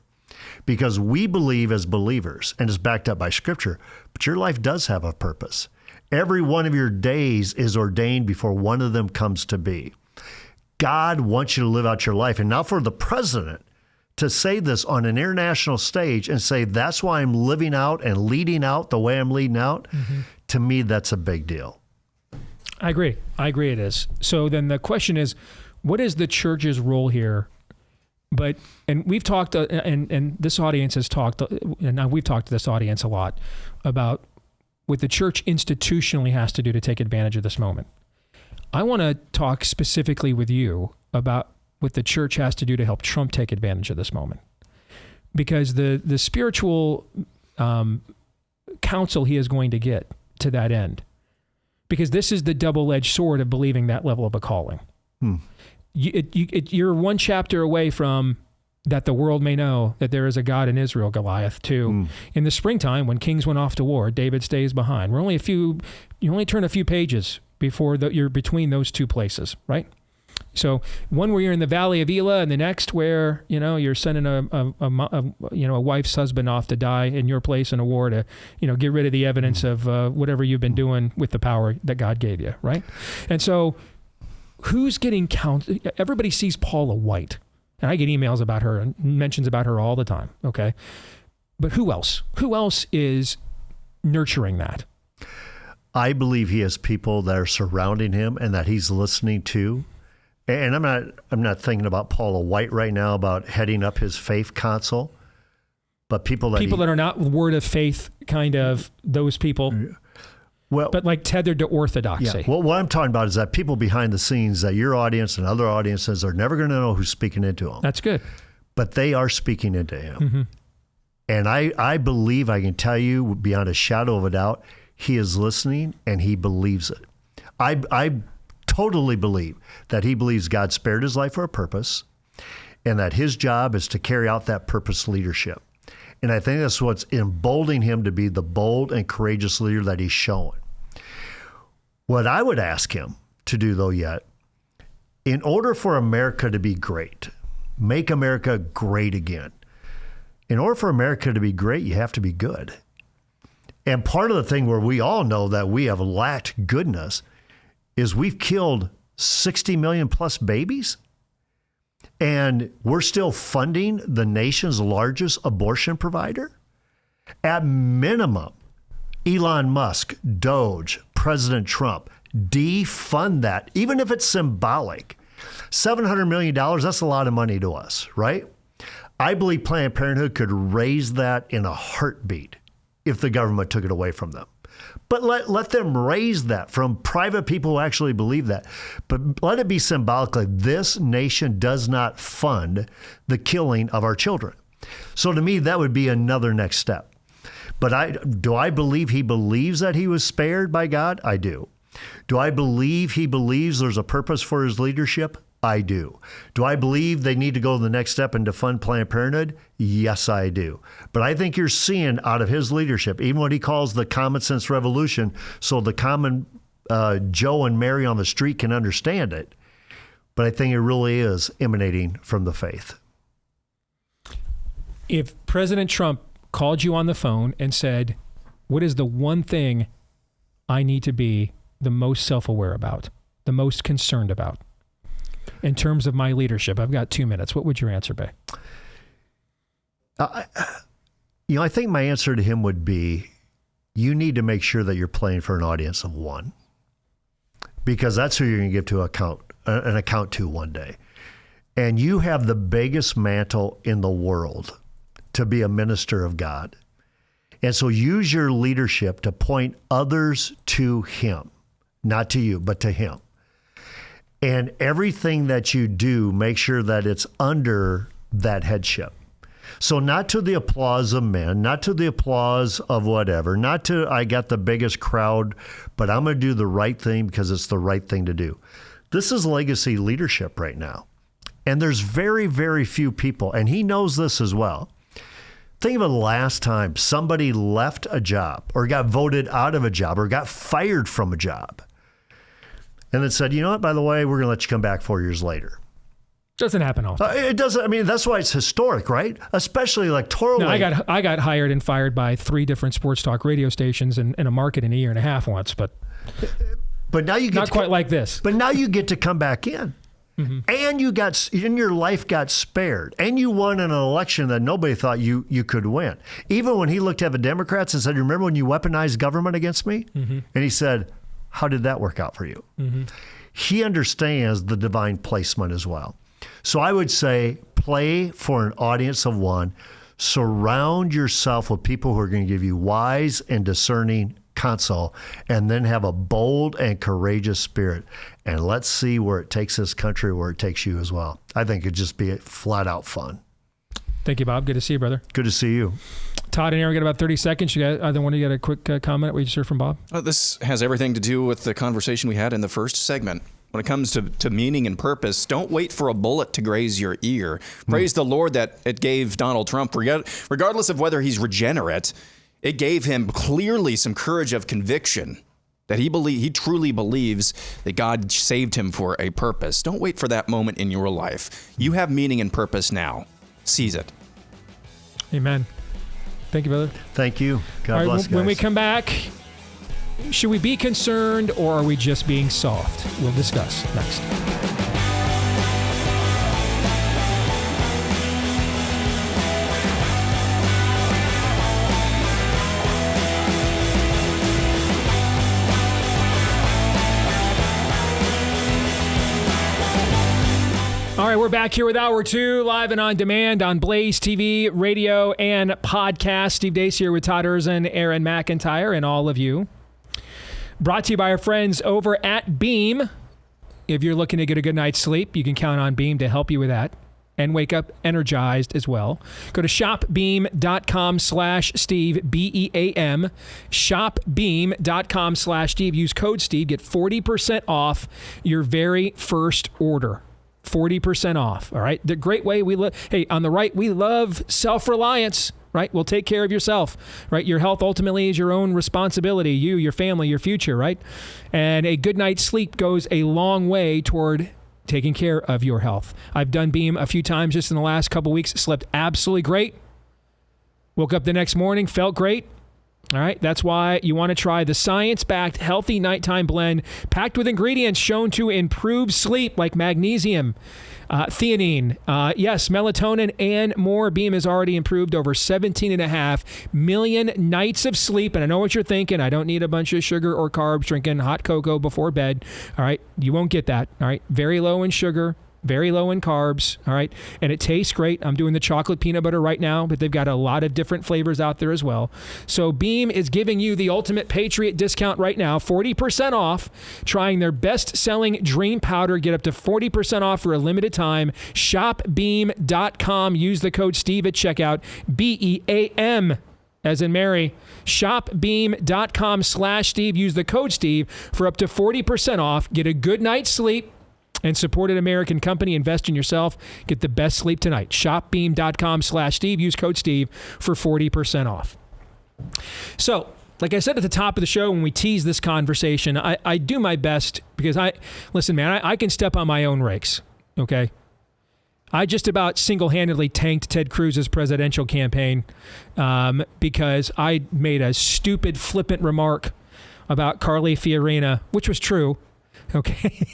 Because we believe as believers, and it's backed up by Scripture, but your life does have a purpose. Every one of your days is ordained before one of them comes to be. God wants you to live out your life. And now for the president to say this on an international stage and say, that's why I'm living out and leading out the way I'm leading out, to me, that's a big deal. I agree it is. So then the question is, what is the church's role here? And we've talked, and this audience has talked, and now we've talked to this audience a lot about what the church institutionally has to do to take advantage of this moment. I want to talk specifically with you about what the church has to do to help Trump take advantage of this moment. Because the spiritual counsel he is going to get to that end. Because this is the double-edged sword of believing that level of a calling. You're one chapter away from that the world may know that there is a God in Israel, Goliath, too. In the springtime, when kings went off to war, David stays behind. You only turn a few pages before you're between those two places, right? So one where you're in the valley of Elah, and the next where you're sending a wife's husband off to die in your place in a war to get rid of the evidence of whatever you've been doing with the power that God gave you, right? And so who's getting counted? Everybody sees Paula White, and I get emails about her and mentions about her all the time. Okay, but who else? Who else is nurturing that? I believe he has people that are surrounding him and that he's listening to. And I'm not thinking about Paula White right now about heading up his faith council, but people that are not word of faith kind of those people. Well, but like tethered to orthodoxy. Yeah. Well, what I'm talking about is that people behind the scenes that your audience and other audiences are never going to know who's speaking into him. That's good. But they are speaking into him. And I believe, I can tell you beyond a shadow of a doubt, he is listening and he believes it. I totally believe that he believes God spared his life for a purpose and that his job is to carry out that purpose leadership. And I think that's what's emboldening him to be the bold and courageous leader that he's showing. What I would ask him to do, though, yet, in order for America to be great, make America great again, in order for America to be great, you have to be good. And part of the thing where we all know that we have lacked goodness is we've killed 60 million plus babies, and we're still funding the nation's largest abortion provider. At minimum, Elon Musk, Doge, President Trump, defund that, even if it's symbolic. $700 million, that's a lot of money to us, right? I believe Planned Parenthood could raise that in a heartbeat if the government took it away from them. But let them raise that from private people who actually believe that. But let it be symbolically, this nation does not fund the killing of our children. So to me, that would be another next step. But do I believe he believes that he was spared by God? I do. Do I believe he believes there's a purpose for his leadership? I do. Do I believe they need to go the next step and defund Planned Parenthood? Yes, I do. But I think you're seeing out of his leadership, even what he calls the common sense revolution, so the common Joe and Mary on the street can understand it. But I think it really is emanating from the faith. If President Trump called you on the phone and said, what is the one thing I need to be the most self-aware about, the most concerned about in terms of my leadership? I've got 2 minutes. What would your answer be? I think my answer to him would be, you need to make sure that you're playing for an audience of one, because that's who you're going to give to an account to one day. And you have the biggest mantle in the world to be a minister of God. And so use your leadership to point others to him, not to you, but to him. And everything that you do, make sure that it's under that headship. So not to the applause of men, not to the applause of whatever, not to I got the biggest crowd, but I'm going to do the right thing because it's the right thing to do. This is legacy leadership right now. And there's very, very few people, and he knows this as well. Think of the last time somebody left a job or got voted out of a job or got fired from a job and then said, you know what, by the way, we're going to let you come back 4 years later. Doesn't happen often. It doesn't. I mean, that's why it's historic, right? Especially electorally. No, I got hired and fired by 3 different sports talk radio stations in a market in a year and a half once, but now you get not quite like this. But now you get to come back in. Mm-hmm. And your life got spared, and you won an election that nobody thought you could win. Even when he looked at the Democrats and said, remember when you weaponized government against me? Mm-hmm. And he said, how did that work out for you? Mm-hmm. He understands the divine placement as well. So I would say play for an audience of one. Surround yourself with people who are going to give you wise and discerning counsel, and then have a bold and courageous spirit. And let's see where it takes this country, where it takes you as well. I think it'd just be flat out fun. Thank you, Bob. Good to see you, brother. Good to see you. Todd and Aaron got about 30 seconds. You got either one of you got a quick comment we just heard from Bob? This has everything to do with the conversation we had in the first segment. When it comes to meaning and purpose, don't wait for a bullet to graze your ear. Praise the Lord that it gave Donald Trump, regardless of whether he's regenerate, it gave him clearly some courage of conviction that he truly believes that God saved him for a purpose. Don't wait for that moment in your life. You have meaning and purpose now. Seize it. Amen. Thank you, brother. Thank you. God bless, guys. When we come back, should we be concerned or are we just being soft? We'll discuss next. All right, we're back here with Hour 2, live and on demand on Blaze TV, radio, and podcast. Steve Deace here with Todd Erzin, Aaron McIntyre, and all of you. Brought to you by our friends over at Beam. If you're looking to get a good night's sleep, you can count on Beam to help you with that and wake up energized as well. Go to shopbeam.com/Steve, BEAM, shopbeam.com/Steve. Use code Steve, get 40% off your very first order. 40% off, all right? The great way on the right, we love self-reliance, right? Well, take care of yourself, right? Your health ultimately is your own responsibility, you, your family, your future, right? And a good night's sleep goes a long way toward taking care of your health. I've done Beam a few times just in the last couple weeks, slept absolutely great. Woke up the next morning, felt great. All right, that's why you want to try the science-backed healthy nighttime blend packed with ingredients shown to improve sleep like magnesium, theanine, melatonin, and more. Beam has already improved over 17.5 million nights of sleep. And I know what you're thinking. I don't need a bunch of sugar or carbs, drinking hot cocoa before bed. All right, you won't get that. All right, very low in sugar, very low in carbs, all right? And it tastes great. I'm doing the chocolate peanut butter right now, but they've got a lot of different flavors out there as well. So Beam is giving you the ultimate Patriot discount right now, 40% off, trying their best-selling Dream Powder. Get up to 40% off for a limited time. Shopbeam.com. Use the code Steve at checkout, BEAM. As in Mary, shopbeam.com/Steve. Use the code Steve for up to 40% off. Get a good night's sleep and support an American company. Invest in yourself. Get the best sleep tonight. Shopbeam.com/Steve. Use code Steve for 40% off. So, like I said at the top of the show when we tease this conversation, I do my best because I can step on my own rakes, okay? I just about single-handedly tanked Ted Cruz's presidential campaign because I made a stupid, flippant remark about Carly Fiorina, which was true. Okay,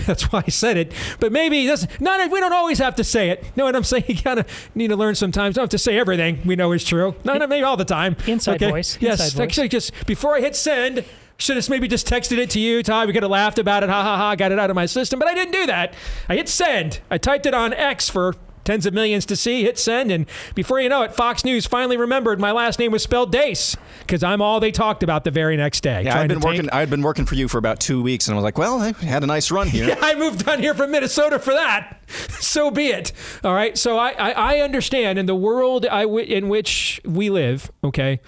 that's why I said it. But maybe we don't always have to say it. You know what I'm saying? You kind of need to learn sometimes. Don't have to say everything we know is true. Not maybe all the time. Inside voice. Yes, Inside actually, just before I hit send, should have maybe just texted it to you, Todd. We could have laughed about it. Ha, ha, ha. Got it out of my system. But I didn't do that. I hit send. I typed it on X for tens of millions to see, hit send, and before you know it, Fox News finally remembered my last name was spelled Deace, because I'm all they talked about the very next day. Yeah, I'd been working for you for about 2 weeks, and I was like, well, I had a nice run here. Yeah, I moved down here from Minnesota for that. So be it. All right. So I understand in the world in which we live, okay,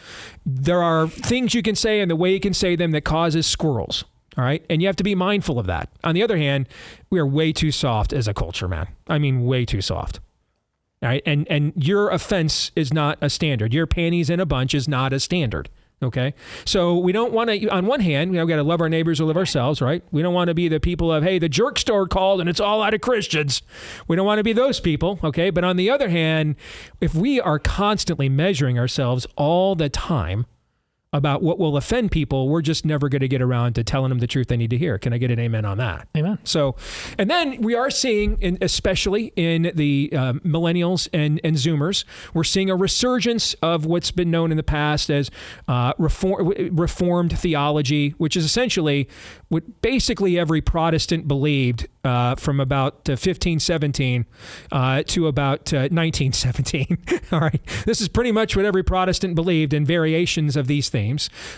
there are things you can say and the way you can say them that causes squirrels. All right. And you have to be mindful of that. On the other hand, we are way too soft as a culture, man. I mean, way too soft. All right. And your offense is not a standard. Your panties in a bunch is not a standard. Okay. So we don't want to, on one hand, we got to love our neighbors or love ourselves, right? We don't want to be the people of, hey, the jerk store called and it's all out of Christians. We don't want to be those people. Okay. But on the other hand, if we are constantly measuring ourselves all the time about what will offend people, we're just never going to get around to telling them the truth they need to hear. Can I get an amen on that? Amen. So, and then we are seeing, especially in the millennials and Zoomers, we're seeing a resurgence of what's been known in the past as Reformed theology, which is essentially what basically every Protestant believed from about 1517 to about 1917. All right. This is pretty much what every Protestant believed in variations of these themes.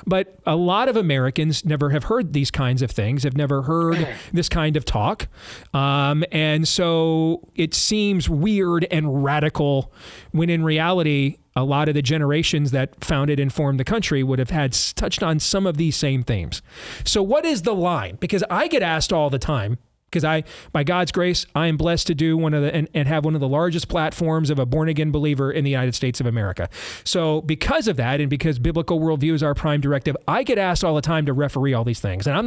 But a lot of Americans never have heard these kinds of things, have never heard this kind of talk. And so it seems weird and radical when in reality, a lot of the generations that founded and formed the country would have had touched on some of these same themes. So what is the line? Because I get asked all the time, because by God's grace, I am blessed to do and have one of the largest platforms of a born-again believer in the United States of America. So because of that, and because biblical worldview is our prime directive, I get asked all the time to referee all these things. And I'm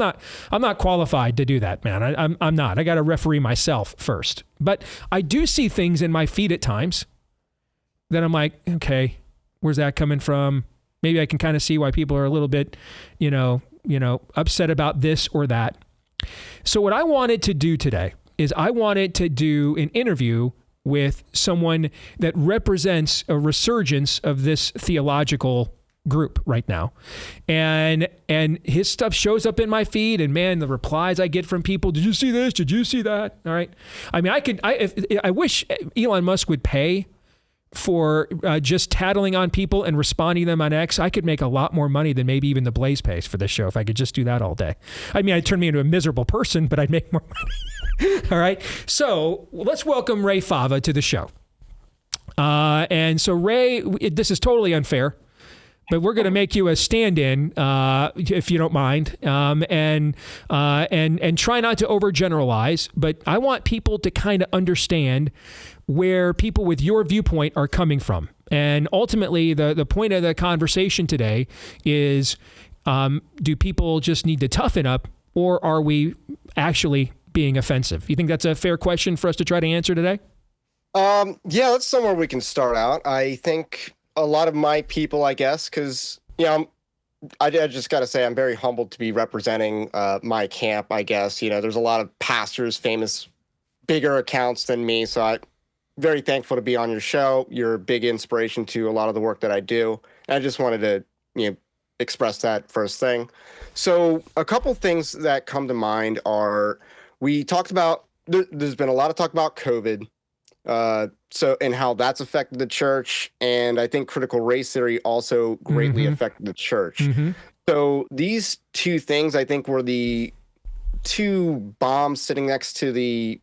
not qualified to do that, man. I'm not. I got to referee myself first. But I do see things in my feed at times that I'm like, okay, where's that coming from? Maybe I can kind of see why people are a little bit, upset about this or that. So what I wanted to do today is I wanted to do an interview with someone that represents a resurgence of this theological group right now. And his stuff shows up in my feed, and man, the replies I get from people, did you see this? Did you see that? All right. I mean, I wish Elon Musk would pay for just tattling on people and responding to them on X. I could make a lot more money than maybe even the Blaze pays for this show if I could just do that all day. I mean, I'd turn me into a miserable person, but I'd make more money. All right. So let's welcome Ray Fava to the show. And so Ray, this is totally unfair, but we're going to make you a stand-in, if you don't mind, and try not to overgeneralize. But I want people to kind of understand where people with your viewpoint are coming from. And ultimately, the point of the conversation today is, do people just need to toughen up, or are we actually being offensive? You think that's a fair question for us to try to answer today? Yeah, that's somewhere we can start out. I think a lot of my people, I guess, because, I just got to say, I'm very humbled to be representing my camp, I guess. There's a lot of pastors, famous, bigger accounts than me. So I'm very thankful to be on your show. You're a big inspiration to a lot of the work that I do. And I just wanted to, express that first thing. So a couple things that come to mind are, we talked about, there's been a lot of talk about COVID. And how that's affected the church. And I think critical race theory also greatly affected the church. Mm-hmm. So these two things, I think, were the two bombs sitting next to the,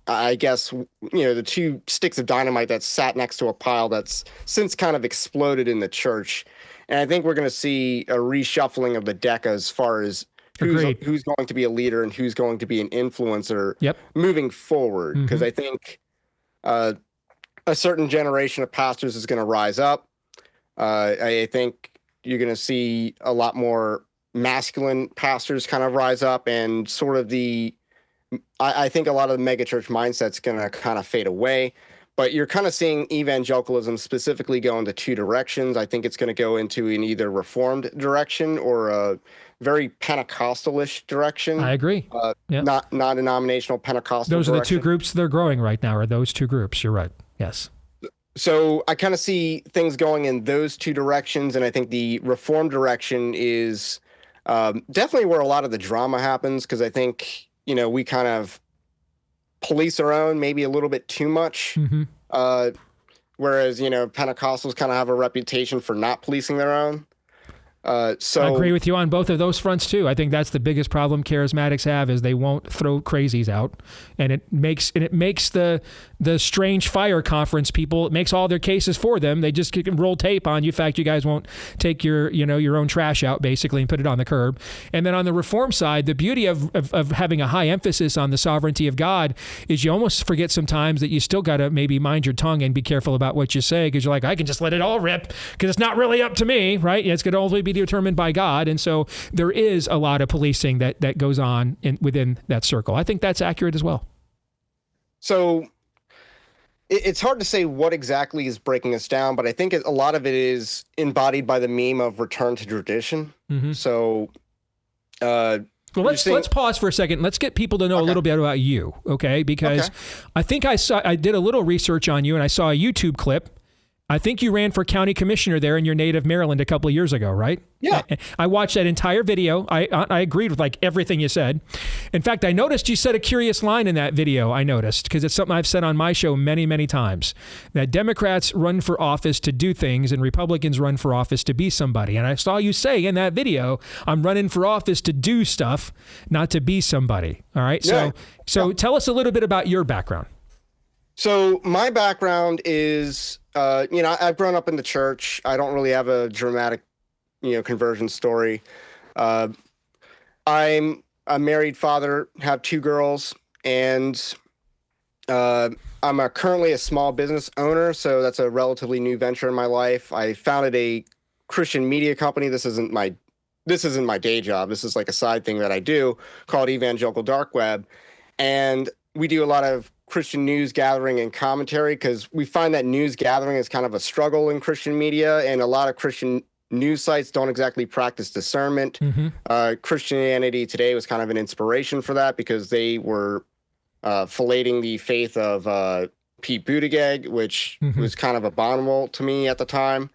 I guess, the two sticks of dynamite that sat next to a pile that's since kind of exploded in the church. And I think we're going to see a reshuffling of the deck as far as who's going to be a leader and who's going to be an influencer moving forward. Because I think a certain generation of pastors is going to rise up. I think you're going to see a lot more masculine pastors kind of rise up, and sort of I think a lot of the megachurch mindset's going to kind of fade away. But you're kind of seeing evangelicalism specifically go into two directions. I think it's going to go into an either reformed direction or a very Pentecostalish direction. I agree. Not non-denominational Pentecostal Those direction. are the two groups that are growing right now, are those two groups. You're right. Yes. So I kind of see things going in those two directions, and I think the reformed direction is definitely where a lot of the drama happens, because I think, we kind of police our own maybe a little bit too much. Whereas, Pentecostals kind of have a reputation for not policing their own. So I agree with you on both of those fronts too. I think that's the biggest problem charismatics have is they won't throw crazies out, and it makes the strange fire conference people. It makes all their cases for them. They just can roll tape on you. In fact, you guys won't take your own trash out basically and put it on the curb. And then on the reform side, the beauty of having a high emphasis on the sovereignty of God is you almost forget sometimes that you still got to maybe mind your tongue and be careful about what you say, because you're like, I can just let it all rip because it's not really up to me, right? It's going to only be determined by God. And so there is a lot of policing that goes on within that circle. I think that's accurate as well. So it's hard to say what exactly is breaking us down, but I think a lot of it is embodied by the meme of return to tradition. Mm-hmm. So well, let's pause for a second. Let's get people to know a little bit about you, okay? Because I think I did a little research on you, and I saw a YouTube clip. I think you ran for county commissioner there in your native Maryland a couple of years ago, right? Yeah. I watched that entire video. I agreed with like everything you said. In fact, I noticed you said a curious line in that video. I noticed, because it's something I've said on my show many, many times, that Democrats run for office to do things and Republicans run for office to be somebody. And I saw you say in that video, I'm running for office to do stuff, not to be somebody. All right. Yeah. So tell us a little bit about your background. So my background is, I've grown up in the church. I don't really have a dramatic, conversion story. I'm a married father, have 2 girls, and I'm currently a small business owner. So that's a relatively new venture in my life. I founded a Christian media company. This isn't my day job. This is like a side thing that I do, called Evangelical Dark Web. And we do a lot of Christian news gathering and commentary, because we find that news gathering is kind of a struggle in Christian media, and a lot of Christian news sites don't exactly practice discernment. Mm-hmm. Christianity Today was kind of an inspiration for that, because they were filleting the faith of Pete Buttigieg, which was kind of abominable to me at the time.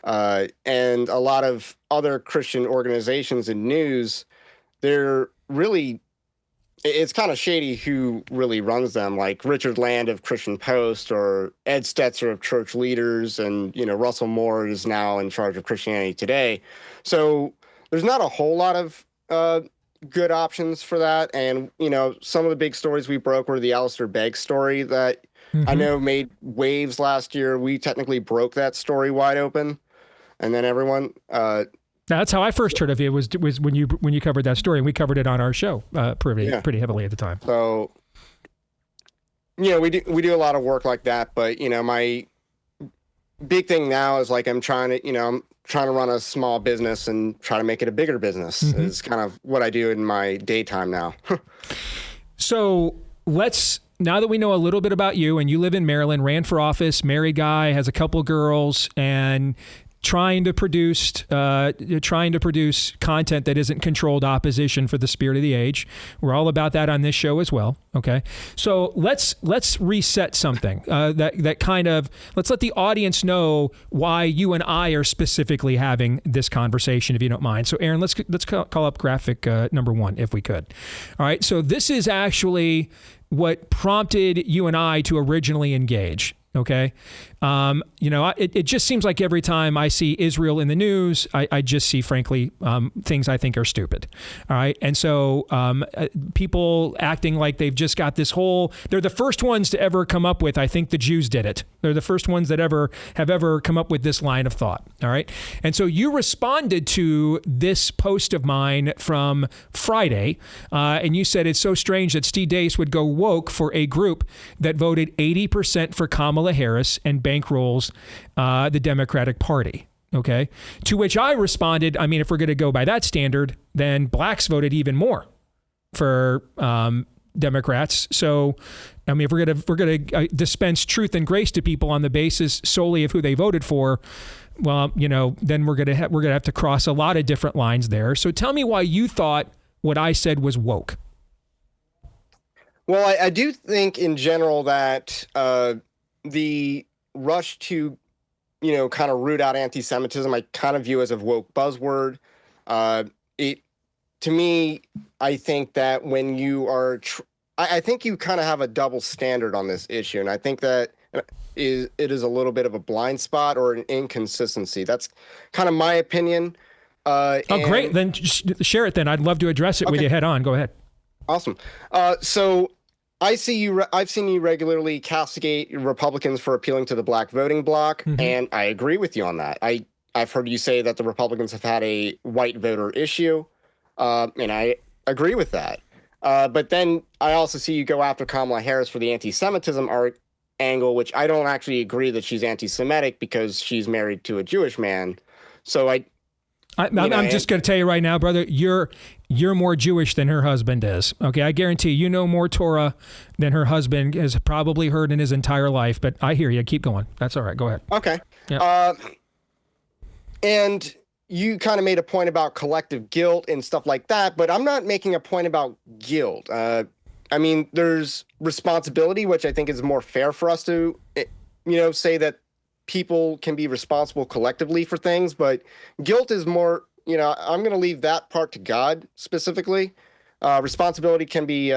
And a lot of other Christian organizations and news, they're really... It's kind of shady who really runs them, like Richard Land of Christian Post, or Ed Stetzer of Church Leaders, and, Russell Moore is now in charge of Christianity Today. So there's not a whole lot of good options for that. And, some of the big stories we broke were the Alistair Begg story that I know made waves last year. We technically broke that story wide open. And then everyone... That's how I first heard of it, was when you covered that story, and we covered it on our show pretty heavily at the time. So, we do a lot of work like that, but my big thing now is like I'm trying to run a small business and try to make it a bigger business. Is kind of what I do in my daytime now. So now that we know a little bit about you, and you live in Maryland, ran for office, married guy, has a couple girls, and trying to produce content that isn't controlled opposition for the spirit of the age. We're all about that on this show as well. Okay, so let's reset something that kind of, let's let the audience know why you and I are specifically having this conversation, if you don't mind. So Aaron, let's call up graphic number 1, if we could. All right, so this is actually what prompted you and I to originally engage. Okay. It just seems like every time I see Israel in the news, I just see, frankly, things I think are stupid. All right. And so people acting like they've just got this they're the first ones to ever come up with, I think the Jews did it. They're the first ones that have ever come up with this line of thought. All right. And so you responded to this post of mine from Friday, and you said it's so strange that Steve Deace would go woke for a group that voted 80% for Kamala Harris and bankrolls the Democratic Party. Okay. To which I responded, I mean, if we're going to go by that standard, then blacks voted even more for Democrats. So, I mean, if we're going to dispense truth and grace to people on the basis solely of who they voted for, well, then we're going to have to cross a lot of different lines there. So tell me why you thought what I said was woke. Well, I do think in general that the rush to, kind of root out anti-Semitism, I kind of view as a woke buzzword. To me, I think that when you are, I think you kind of have a double standard on this issue. And I think that it is a little bit of a blind spot or an inconsistency. That's kind of my opinion. Great. Then share it then. I'd love to address it with you head on. Go ahead. Awesome. So I've seen you regularly castigate Republicans for appealing to the black voting bloc, and I agree with you on that. I've heard you say that the Republicans have had a white voter issue, and I agree with that. But then I also see you go after Kamala Harris for the anti-Semitism angle, which I don't actually agree that she's anti-Semitic because she's married to a Jewish man. So I'm just going to tell you right now, brother, you're more Jewish than her husband is. Okay, I guarantee you know more Torah than her husband has probably heard in his entire life. But I hear you. Keep going. That's all right. Go ahead. Okay. Yep. And you kind of made a point about collective guilt and stuff like that, but I'm not making a point about guilt. I mean, there's responsibility, which I think is more fair for us to, say that people can be responsible collectively for things, but guilt is more, I'm going to leave that part to God specifically. Responsibility can be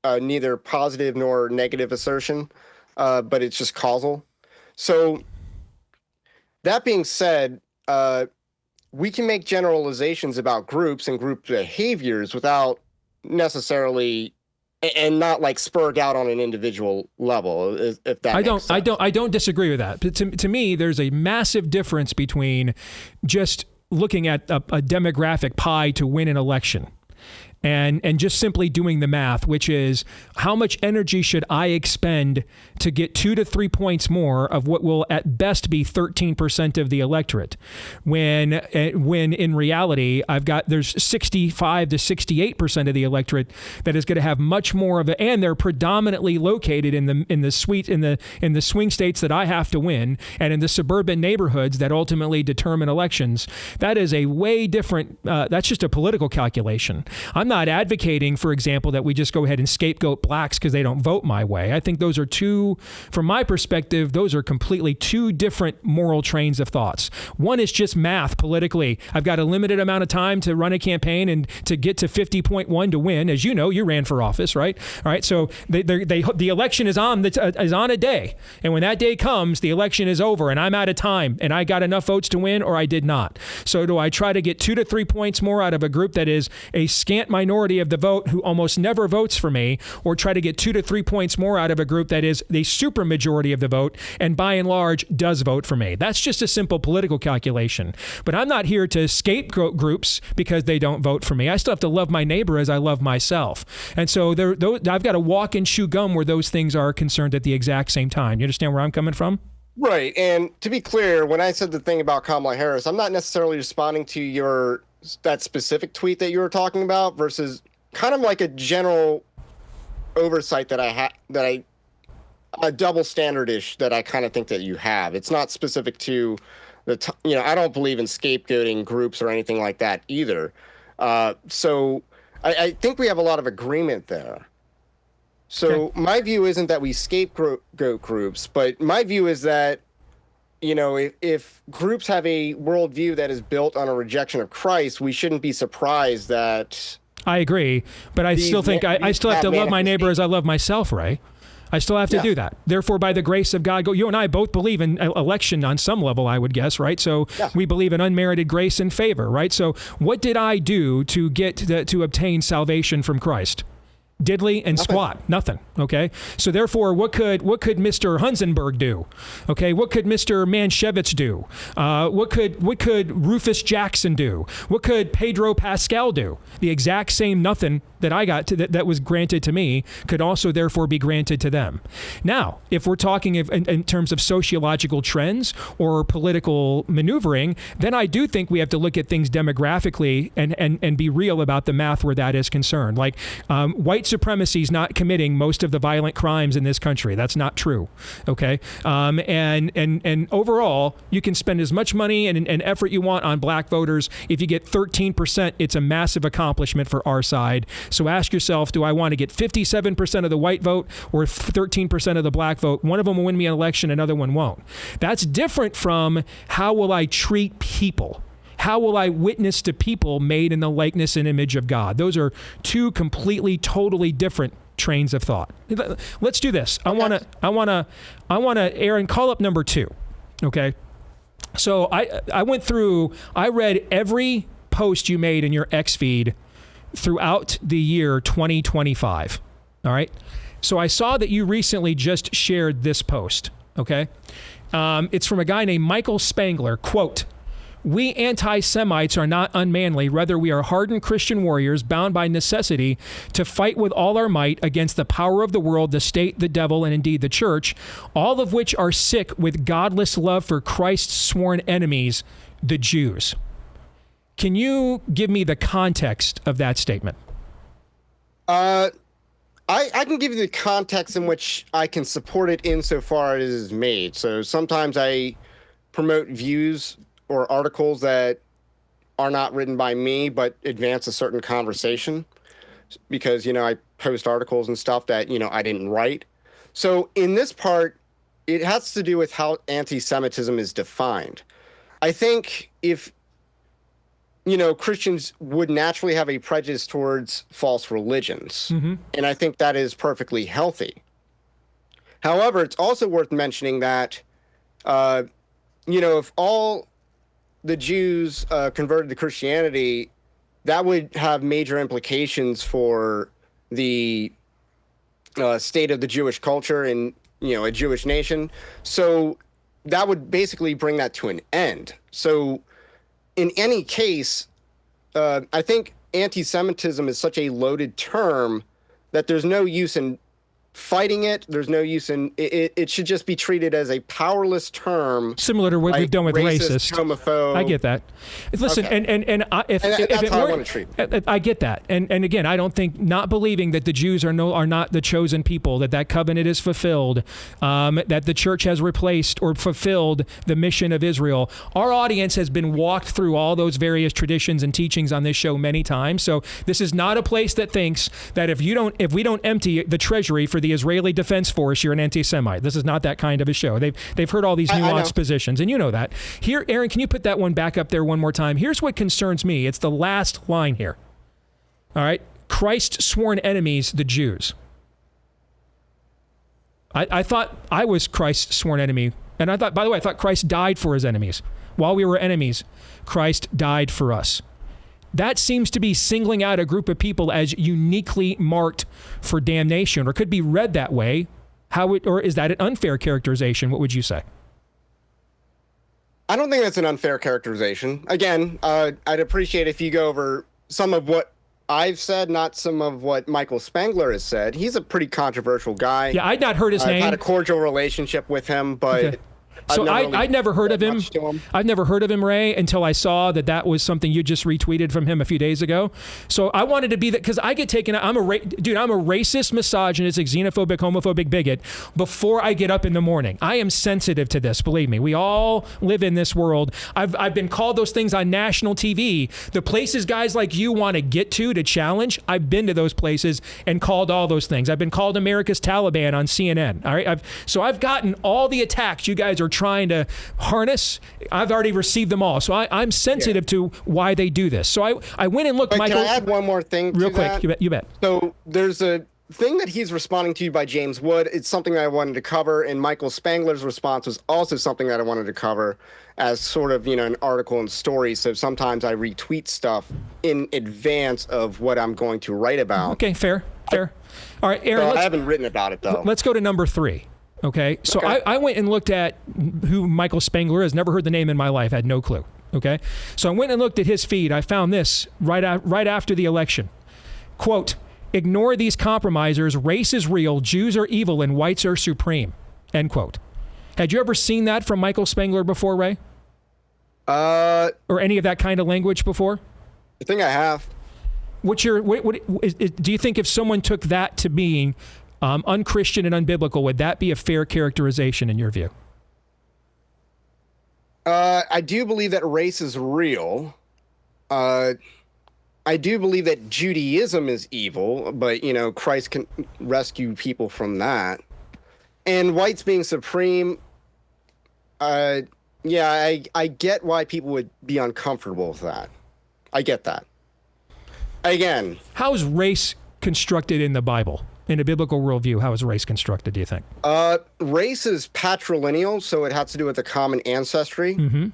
neither positive nor negative assertion, but it's just causal. So that being said, we can make generalizations about groups and group behaviors without necessarily and not like spurred out on an individual level, if that makes sense. I don't disagree with that. But to me, there's a massive difference between just looking at a demographic pie to win an election and just simply doing the math, which is how much energy should I expend to get 2 to 3 points more of what will at best be 13% of the electorate, when in reality there's 65 to 68% of the electorate that is going to have much more of it, and they're predominantly located in the swing states that I have to win, and in the suburban neighborhoods that ultimately determine elections. That is a way different. That's just a political calculation. I'm not advocating, for example, that we just go ahead and scapegoat blacks because they don't vote my way. I think those are from my perspective, those are completely two different moral trains of thoughts. One is just math politically. I've got a limited amount of time to run a campaign and to get to 50.1 to win. As you know, you ran for office, right? All right. So the election is on a day. And when that day comes, the election is over and I'm out of time and I got enough votes to win or I did not. So do I try to get 2 to 3 points more out of a group that is a scant minority of the vote who almost never votes for me, or try to get 2 to 3 points more out of a group that is the super majority of the vote and by and large does vote for me? That's just a simple political calculation. But I'm not here to scapegoat groups because they don't vote for me. I still have to love my neighbor as I love myself. And so I've got to walk and chew gum where those things are concerned at the exact same time. You understand where I'm coming from? Right. And to be clear, when I said the thing about Kamala Harris, I'm not necessarily responding to that specific tweet that you were talking about versus kind of like a general oversight that a double standard-ish that I kind of think that you have. It's not specific to I don't believe in scapegoating groups or anything like that either. So I think we have a lot of agreement there. So my view isn't that we scapegoat groups, but my view is that, if groups have a worldview that is built on a rejection of Christ, we shouldn't be surprised that. I agree, but I still think I still have to love my neighbor as I love myself, Ray. I still have to do that. Therefore, by the grace of God, you and I both believe in election on some level, I would guess, right? So we believe in unmerited grace and favor, right? So what did I do to get to obtain salvation from Christ? Diddly and squat, nothing. Okay, so therefore, what could Mr. Hunsenberg do? Okay, what could Mr. Manshevitz do? What could Rufus Jackson do? What could Pedro Pascal do? The exact same nothing that I got that was granted to me could also therefore be granted to them. Now, if we're talking in terms of sociological trends or political maneuvering, then I do think we have to look at things demographically and be real about the math where that is concerned. Like white supremacy is not committing most of the violent crimes in this country. That's not true. Okay, and overall, you can spend as much money and effort you want on black voters. If you get 13%, it's a massive accomplishment for our side. So ask yourself, do I want to get 57% of the white vote or 13% of the black vote? One of them will win me an election, another one won't. That's different from how will I treat people? How will I witness to people made in the likeness and image of God? Those are two completely, totally different trains of thought. Let's do this. Okay. I want to, Aaron, call up number 2. Okay. So I went through, I read every post you made in your X feed throughout the year 2025. All right. So I saw that you recently just shared this post. Okay. It's from a guy named Michael Spangler. Quote, "We anti-Semites are not unmanly. Rather, we are hardened Christian warriors bound by necessity to fight with all our might against the power of the world, the state, the devil, and indeed the church, all of which are sick with godless love for Christ's sworn enemies, the Jews." Can you give me the context of that statement? I can give you the context in which I can support it insofar as it is made. So sometimes I promote views or articles that are not written by me, but advance a certain conversation because, I post articles and stuff that, I didn't write. So in this part, it has to do with how anti-Semitism is defined. I think if Christians would naturally have a prejudice towards false religions. Mm-hmm. And I think that is perfectly healthy. However, it's also worth mentioning that, if all the Jews converted to Christianity, that would have major implications for the state of the Jewish culture and, a Jewish nation. So that would basically bring that to an end. So in any case, I think anti-Semitism is such a loaded term that there's no use in fighting it. There's no use in it. It should just be treated as a powerless term, similar to what we've done with racist, homophobe. I get that. Listen, okay. If that's it how were, I want to treat it. I get that, and again, I don't think not believing that the Jews are not the chosen people, that covenant is fulfilled, that the church has replaced or fulfilled the mission of Israel. Our audience has been walked through all those various traditions and teachings on this show many times. So this is not a place that thinks that if we don't empty the treasury for the Israeli Defense Force, you're an anti-Semite. This is not that kind of a show. They've heard all these nuanced positions, and you know that. Here, Aaron, can you put that one back up there one more time? Here's what concerns me. It's the last line here. All right? Christ's sworn enemies, the Jews. I thought I was Christ's sworn enemy, and I thought Christ died for his enemies. While we were enemies, Christ died for us. That seems to be singling out a group of people as uniquely marked for damnation, or could be read that way. Or is that an unfair characterization? What would you say? I don't think that's an unfair characterization. Again, I'd appreciate if you go over some of what I've said, not some of what Michael Spangler has said. He's a pretty controversial guy. Yeah, I'd not heard his name. I've had a cordial relationship with him, but... Okay. So I'd never heard of him. I've never heard of him, Ray, until I saw that was something you just retweeted from him a few days ago. So I wanted to be that because I get taken. I'm a racist, misogynistic, xenophobic, homophobic bigot before I get up in the morning. I am sensitive to this. Believe me, we all live in this world. I've been called those things on national TV. The places guys like you want to get to challenge. I've been to those places and called all those things. I've been called America's Taliban on CNN. All right, I've gotten all the attacks you guys are trying to harness. I've already received them all. So I'm sensitive to why they do this. So I went and looked, but Michael. Can I add one more thing real quick? That? You bet. So there's a thing that he's responding to by James Wood. It's something that I wanted to cover, and Michael Spangler's response was also something that I wanted to cover as sort of, an article and story. So sometimes I retweet stuff in advance of what I'm going to write about. Okay, fair. All right, Aaron. So I haven't written about it, though. Let's go to number 3. Okay, so okay. I went and looked at who Michael Spangler is. Never heard the name in my life. Had no clue. Okay, so I went and looked at his feed. I found this right after the election. Quote, "Ignore these compromisers. Race is real. Jews are evil and whites are supreme." End quote. Had you ever seen that from Michael Spangler before, Ray? Or any of that kind of language before? I think I have. Do you think if someone took that to mean unchristian and unbiblical, would that be a fair characterization in your view? I do believe that race is real. I do believe that Judaism is evil, but, Christ can rescue people from that. And whites being supreme, I get why people would be uncomfortable with that. I get that. Again. How is race constructed in the Bible? In a biblical worldview, how is race constructed, do you think? Race is patrilineal, so it has to do with a common ancestry. Mm-hmm.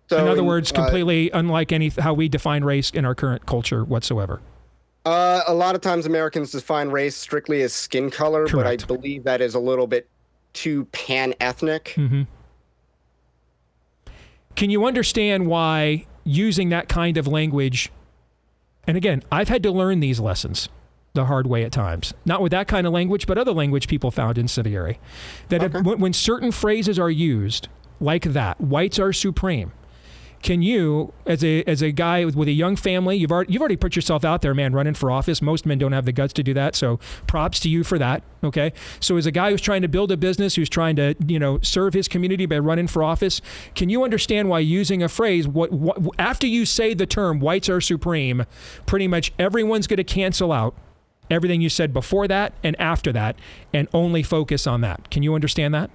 So in other words, completely unlike how we define race in our current culture whatsoever. A lot of times Americans define race strictly as skin color, Correct. but I believe that is a little bit too pan-ethnic. Mm-hmm. Can you understand why using that kind of language, and again, I've had to learn these lessons the hard way at times, not with that kind of language, but other language people found incendiary, that when certain phrases are used like that, whites are supreme, can you, as a guy with a young family, you've already put yourself out there, man, running for office. Most men don't have the guts to do that, so props to you for that. Okay, so as a guy who's trying to build a business, who's trying to serve his community by running for office, can you understand why using a phrase what after you say the term "whites are supreme," pretty much everyone's going to cancel out everything you said before that and after that, and only focus on that? Can you understand that?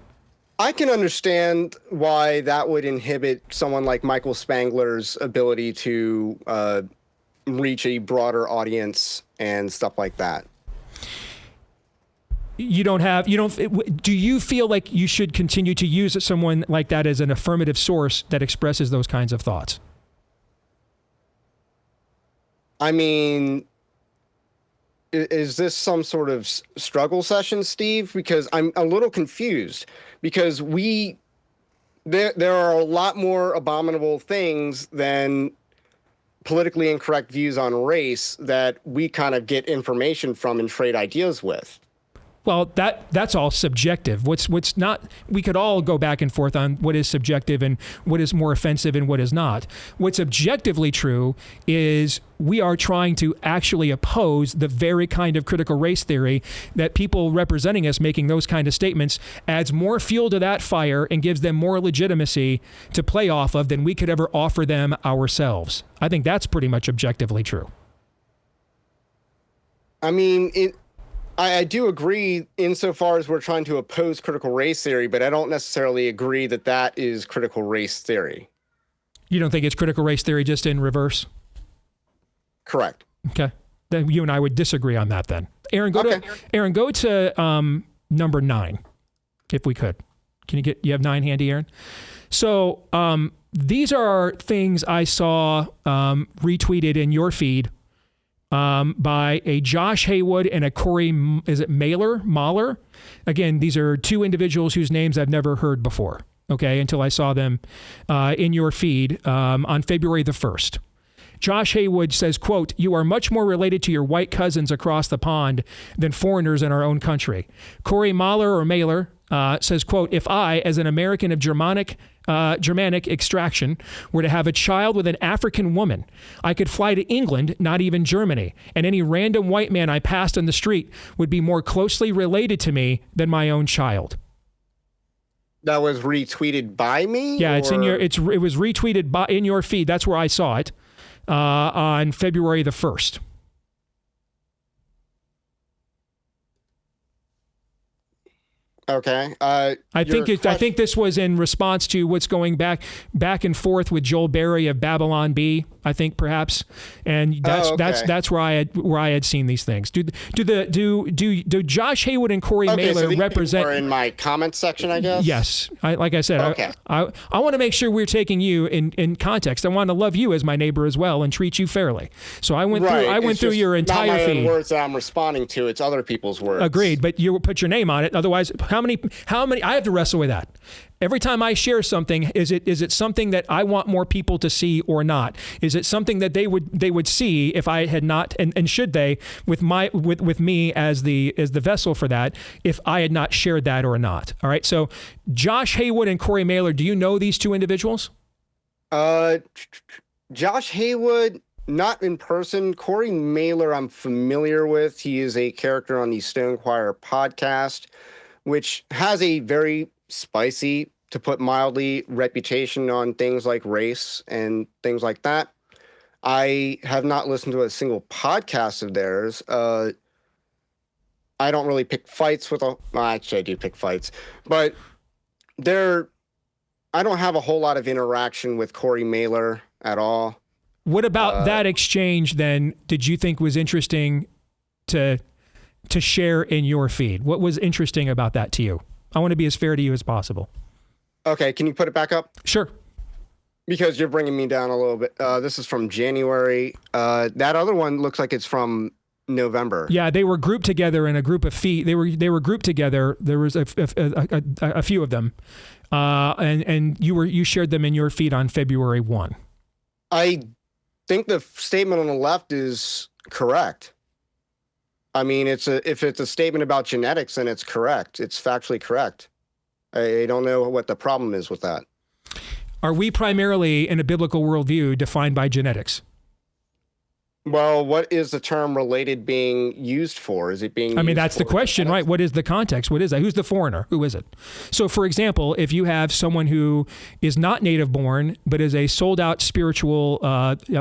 I can understand why that would inhibit someone like Michael Spangler's ability to reach a broader audience and stuff like that. Do you feel like you should continue to use someone like that as an affirmative source that expresses those kinds of thoughts? I mean, is this some sort of struggle session, Steve? Because I'm a little confused. Because there are a lot more abominable things than politically incorrect views on race that we kind of get information from and trade ideas with. Well, that's all subjective. What's not, we could all go back and forth on what is subjective and what is more offensive and what is not. What's objectively true is we are trying to actually oppose the very kind of critical race theory that people representing us making those kind of statements adds more fuel to that fire and gives them more legitimacy to play off of than we could ever offer them ourselves. I think that's pretty much objectively true. I mean, I do agree insofar as we're trying to oppose critical race theory, but I don't necessarily agree that that is critical race theory. You don't think it's critical race theory just in reverse? Correct. Okay. Then you and I would disagree on that then. Aaron, go to number 9, if we could. You have 9 handy, Aaron? So these are things I saw retweeted in your feed by a Josh Haywood and a Corey, is it Mahler? Again, these are two individuals whose names I've never heard before, okay, until I saw them in your feed on February the 1st. Josh Haywood says, quote, "You are much more related to your white cousins across the pond than foreigners in our own country." Corey Mahler says, quote, "If I, as an American of Germanic extraction, were to have a child with an African woman, I could fly to England, not even Germany, and any random white man I passed on the street would be more closely related to me than my own child." That was retweeted by me? Yeah, it was retweeted in your feed. That's where I saw it on February the 1st. Okay. I think this was in response to what's going back and forth with Joel Berry of Babylon Bee, I think perhaps, and that's where I had seen these things. Do Josh Haywood and Corey Mahler represent? Are in my comments section, I guess. Yes, like I said, okay. I want to make sure we're taking you in context. I want to love you as my neighbor as well and treat you fairly. So I went through your entire not my feed. own words that I'm responding to; it's other people's words. Agreed, but you put your name on it. Otherwise, how many? I have to wrestle with that. Every time I share something, is it something that I want more people to see or not? Is it something that they would see if I had not, and should they, with me as the vessel for that, if I had not shared that or not? All right. So Josh Haywood and Corey Mahler, do you know these two individuals? Josh Haywood, not in person. Corey Mahler, I'm familiar with. He is a character on the Stone Choir podcast, which has a very spicy, to put mildly, reputation on things like race and things like that. I have not listened to a single podcast of theirs. I don't really pick fights with actually I do pick fights, but I don't have a whole lot of interaction with Corey Mahler at all. What about that exchange then did you think was interesting to to share in your feed? What was interesting about that to you? I want to be as fair to you as possible. Okay, can you put it back up? Sure. Because you're bringing me down a little bit. This is from January. That other one looks like it's from November. Yeah, they were grouped together in a group of feed. They were grouped together. There was a few of them, and you shared them in your feed on February 1. I think the statement on the left is correct. I mean, if it's a statement about genetics, then it's correct. It's factually correct. I don't know what the problem is with that. Are we primarily, in a biblical worldview, defined by genetics? Well, what is the term related being used for? Is it being I mean, used that's the for question, genetics? right? What is the context? What is that? Who's the foreigner? Who is it? So, for example, if you have someone who is not native born, but is a sold out spiritual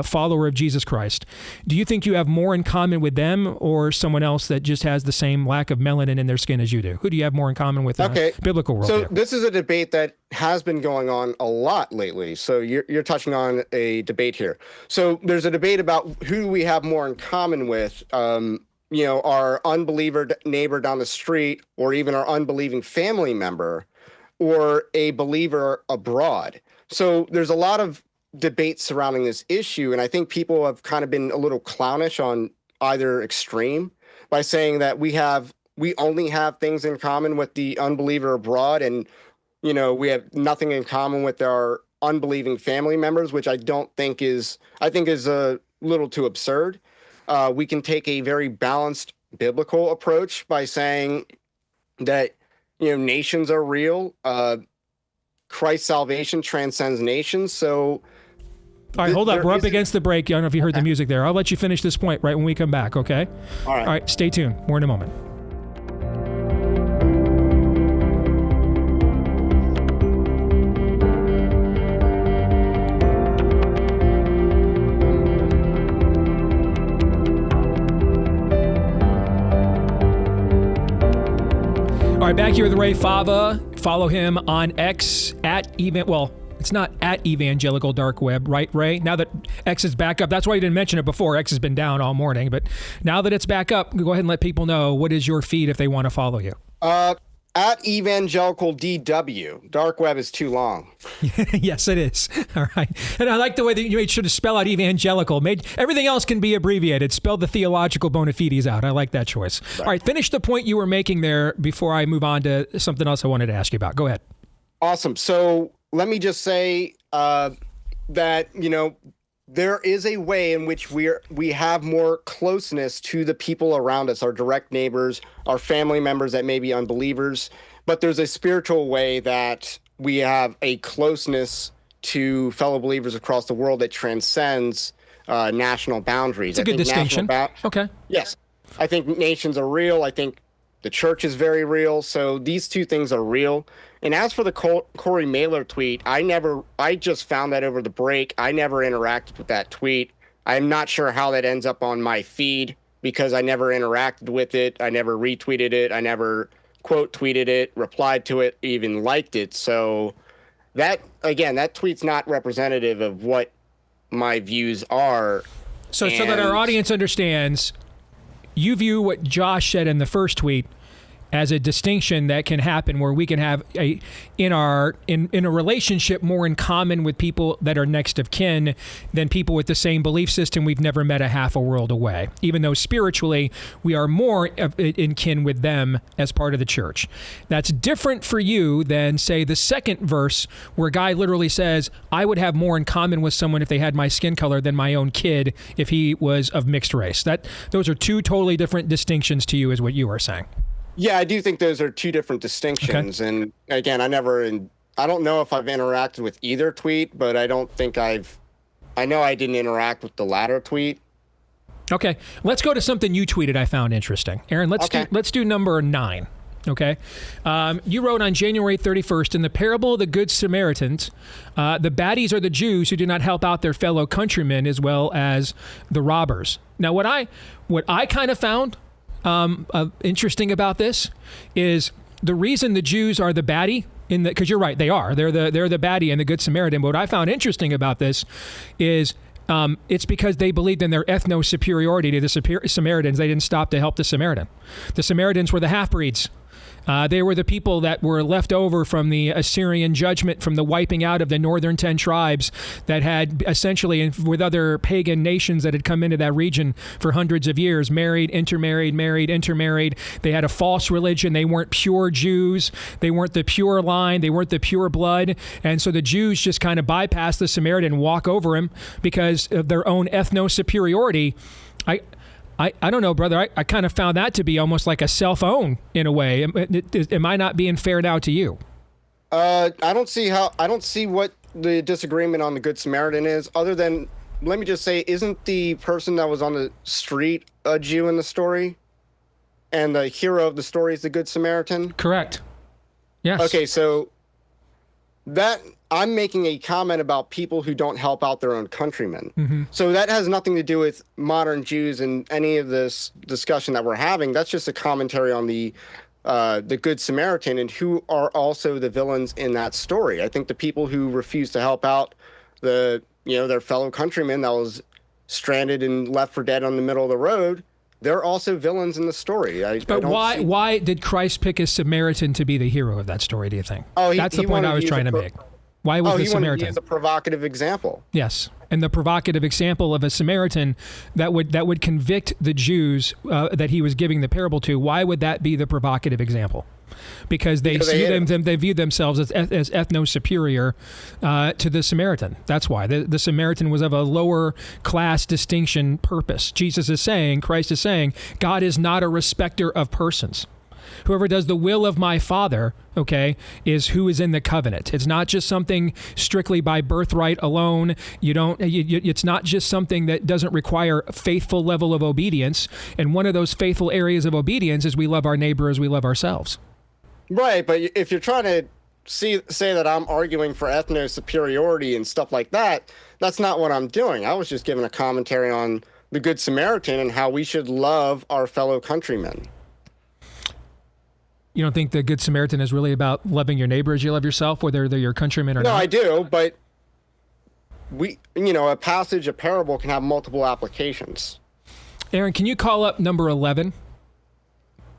follower of Jesus Christ, do you think you have more in common with them or someone else that just has the same lack of melanin in their skin as you do? Who do you have more in common with in a biblical worldview? So this is a debate that has been going on a lot lately. So you're touching on a debate here. So there's a debate about who we have more in common with, our unbeliever neighbor down the street, or even our unbelieving family member, or a believer abroad. So there's a lot of debate surrounding this issue. And I think people have kind of been a little clownish on either extreme by saying that we only have things in common with the unbeliever abroad, and we have nothing in common with our unbelieving family members, which I think is a little too absurd. We can take a very balanced biblical approach by saying that, nations are real. Christ's salvation transcends nations. So, all right, hold up. We're up against the break. I don't know if you heard the music there. I'll let you finish this point right when we come back, okay? All right. All right, stay tuned. More in a moment. All right, back here with Ray Fava. Follow him on X it's not at Evangelical Dark Web, right, Ray? Now that X is back up, that's why you didn't mention it before. X has been down all morning, but now that it's back up, go ahead and let people know what is your feed if they want to follow you. At Evangelical DW. Dark Web is too long. Yes, it is. All right. And I like the way that you made sure to spell out Evangelical. Everything else can be abbreviated. Spell the theological bona fides out. I like that choice. Right. All right. Finish the point you were making there before I move on to something else I wanted to ask you about. Go ahead. Awesome. So let me just say that, there is a way in which we have more closeness to the people around us, our direct neighbors, our family members that may be unbelievers. But there's a spiritual way that we have a closeness to fellow believers across the world that transcends national boundaries. It's a good distinction. Okay. Yes. I think nations are real. I think the church is very real. So these two things are real. And as for the Corey Mailer tweet, I just found that over the break. I never interacted with that tweet. I'm not sure how that ends up on my feed because I never interacted with it. I never retweeted it. I never quote tweeted it, replied to it, even liked it. So that tweet's not representative of what my views are. So that our audience understands, you view what Josh said in the first tweet as a distinction that can happen where we can have in a relationship more in common with people that are next of kin than people with the same belief system we've never met a half a world away, even though spiritually we are more in kin with them as part of the church. That's different for you than, say, the second verse where a guy literally says, I would have more in common with someone if they had my skin color than my own kid if he was of mixed race. Those are two totally different distinctions to you is what you are saying. Yeah, I do think those are two different distinctions. Okay. And again, I don't know if I've interacted with either tweet, but I know I didn't interact with the latter tweet. Okay. Let's go to something you tweeted I found interesting. Aaron, let's do number 9. Okay. You wrote on January 31st, in the parable of the Good Samaritans, the baddies are the Jews who do not help out their fellow countrymen as well as the robbers. Now, what I kind of found interesting about this is the reason the Jews are the baddie because you're right, they are. They're the baddie and the Good Samaritan. But what I found interesting about this is It's because they believed in their ethno-superiority to the Samaritans. They didn't stop to help the Samaritan. The Samaritans were the half-breeds. They were the people that were left over from the Assyrian judgment, from the wiping out of the northern 10 tribes that had essentially, with other pagan nations that had come into that region for hundreds of years, married, intermarried. They had a false religion. They weren't pure Jews. They weren't the pure line. They weren't the pure blood. And so the Jews just kind of bypassed the Samaritan and walk over him because of their own ethno-superiority. I don't know, brother. I kind of found that to be almost like a self-own in a way. Am I not being fair now to you? I don't see what the disagreement on the Good Samaritan is, other than, let me just say, isn't the person that was on the street a Jew in the story? And the hero of the story is the Good Samaritan? Correct. Yes. Okay, so that I'm making a comment about people who don't help out their own countrymen. Mm-hmm. So that has nothing to do with modern Jews and any of this discussion that we're having. That's just a commentary on the Good Samaritan and who are also the villains in that story. I think the people who refuse to help out their fellow countrymen that was stranded and left for dead on the middle of the road, they're also villains in the story. But why did Christ pick a Samaritan to be the hero of that story, do you think? That's the point I was trying to make. Why was the Samaritan? He wanted to use a provocative example. Yes, and the provocative example of a Samaritan that would convict the Jews that he was giving the parable to. Why would that be the provocative example? Because they view themselves as ethno-superior to the Samaritan. That's why. The Samaritan was of a lower class distinction purpose. Christ is saying, God is not a respecter of persons. Whoever does the will of my Father, is who is in the covenant. It's not just something strictly by birthright alone. It's not just something that doesn't require a faithful level of obedience. And one of those faithful areas of obedience is we love our neighbor as we love ourselves. Right, but if you're trying to say that I'm arguing for ethno-superiority and stuff like that, that's not what I'm doing. I was just giving a commentary on the Good Samaritan and how we should love our fellow countrymen. You don't think the Good Samaritan is really about loving your neighbor as you love yourself, whether they're your countrymen or not? No, I do, but a passage, a parable can have multiple applications. Aaron, can you call up number 11?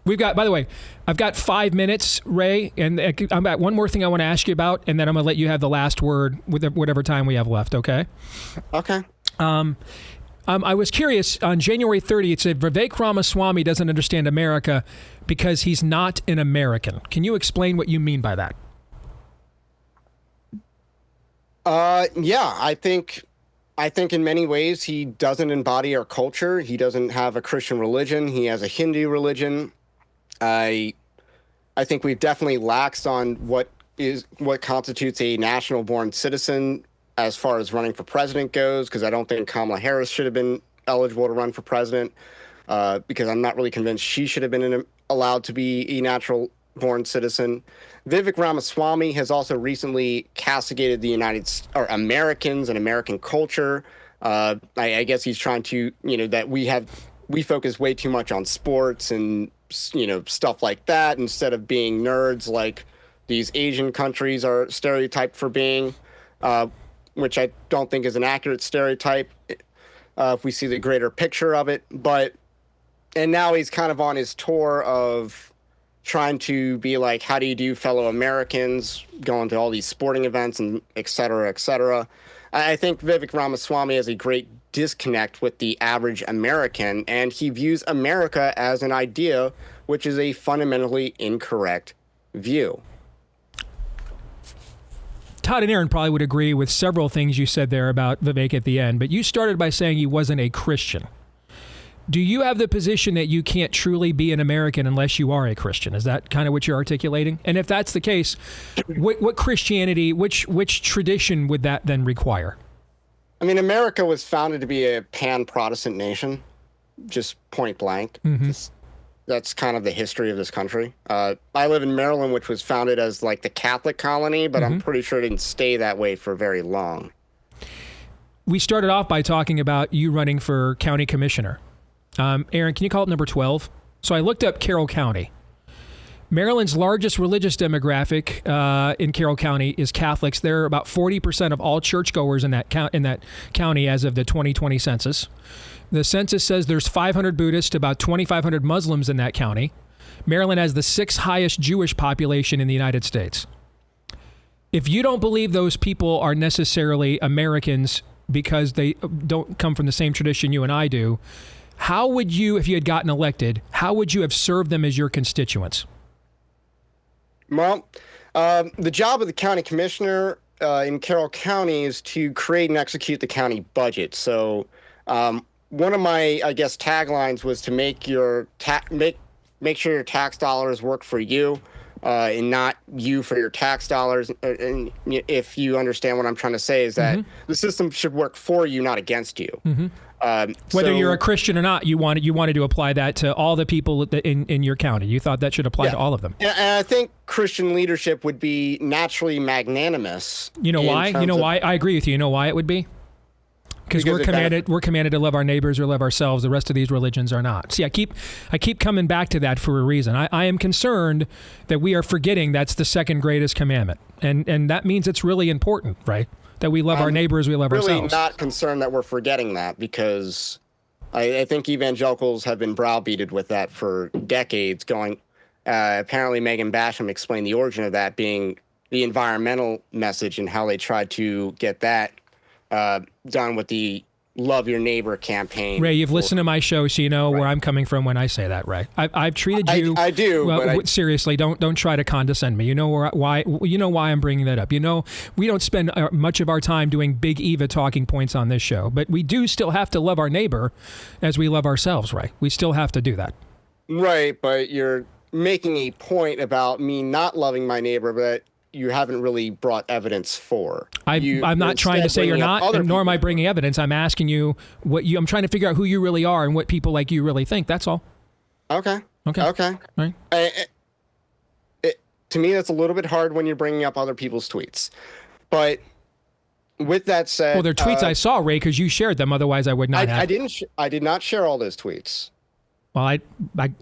By the way, I've got 5 minutes, Ray, and I've got one more thing I want to ask you about, and then I'm going to let you have the last word with whatever time we have left, okay? Okay. I was curious, on January 30th, it said Vivek Ramaswamy doesn't understand America because he's not an American. Can you explain what you mean by that? Yeah, I think in many ways he doesn't embody our culture. He doesn't have a Christian religion. He has a Hindu religion. I think we've definitely laxed on what constitutes a national-born citizen as far as running for president goes, because I don't think Kamala Harris should have been eligible to run for president, because I'm not really convinced she should have been allowed to be a natural-born citizen. Vivek Ramaswamy has also recently castigated the Americans and American culture. I guess he's trying to, that we focus way too much on sports and, stuff like that instead of being nerds like these Asian countries are stereotyped for being, which I don't think is an accurate stereotype if we see the greater picture of it. And now he's kind of on his tour of trying to be like, how do you do, fellow Americans, going to all these sporting events and et cetera, et cetera. I think Vivek Ramaswamy has a great disconnect with the average American, and he views America as an idea, which is a fundamentally incorrect view. Todd and Aaron probably would agree with several things you said there about Vivek at the end, but you started by saying he wasn't a Christian. Do you have the position that you can't truly be an American unless you are a Christian? Is that kind of what you're articulating? And if that's the case, what Christianity, which tradition would that then require? I mean, America was founded to be a pan-Protestant nation, just point blank. Mm-hmm. That's kind of the history of this country. I live in Maryland, which was founded as like the Catholic colony, but I'm pretty sure it didn't stay that way for very long. We started off by talking about you running for county commissioner. Aaron, can you call it number 12? So I looked up Carroll County. Maryland's largest religious demographic in Carroll County is Catholics. There are about 40% of all churchgoers in that county as of the 2020 census. The census says there's 500 Buddhists to about 2,500 Muslims in that county. Maryland has the sixth highest Jewish population in the United States. If you don't believe those people are necessarily Americans because they don't come from the same tradition you and I do, how would you, if you had gotten elected, how would you have served them as your constituents? Well, the job of the county commissioner in Carroll County is to create and execute the county budget. So one of my, I guess, taglines was to make sure your tax dollars work for you and not you for your tax dollars. And if you understand what I'm trying to say is that the system should work for you, not against you. Whether you're a Christian or not, you wanted to apply that to all the people in your county. You thought that should apply to all of them. And I think Christian leadership would be naturally magnanimous. You know why? I agree with you. You know why it would be? Because we're commanded to love our neighbors or love ourselves. The rest of these religions are not. See, I keep coming back to that for a reason. I am concerned that we are forgetting that's the second greatest commandment, and that means it's really important, right? That we love our neighbors, we love ourselves. I'm really not concerned that we're forgetting that, because I think evangelicals have been browbeated with that for decades. Apparently Megan Basham explained the origin of that being the environmental message and how they tried to get that done with the Love Your Neighbor campaign. Ray, you've listened to my show, so you know where I'm coming from when I say that, right? I've treated you. I do. Well, seriously, don't try to condescend me. You know why? You know why I'm bringing that up. You know, we don't spend much of our time doing big Eva talking points on this show, but we do still have to love our neighbor as we love ourselves, right? We still have to do that. Right, but you're making a point about me not loving my neighbor, but you haven't really brought evidence for. I'm not trying to say you're not, nor am I bringing evidence. I'm asking you I'm trying to figure out who you really are and what people like you really think. That's all. Okay. All right. To me, that's a little bit hard when you're bringing up other people's tweets. But with that said, well, they're tweets I saw, Ray, because you shared them. Otherwise, I would not have. I did not share all those tweets. Well, I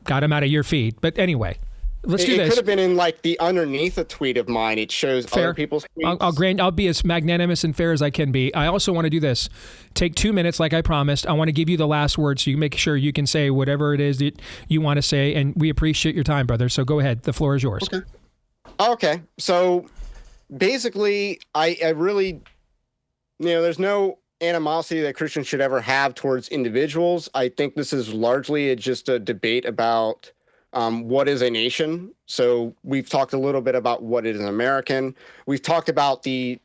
got them out of your feed. But anyway. Let's do this. It could have been in like the underneath a tweet of mine. It shows other people's tweets. I'll be as magnanimous and fair as I can be. I also want to do this. Take 2 minutes like I promised. I want to give you the last word so you make sure you can say whatever it is that you want to say. And we appreciate your time, brother. So go ahead. The floor is yours. Okay. So basically, I really, there's no animosity that Christians should ever have towards individuals. I think this is largely just a debate about what is a nation. So we've talked a little bit about what is an American. We've talked about the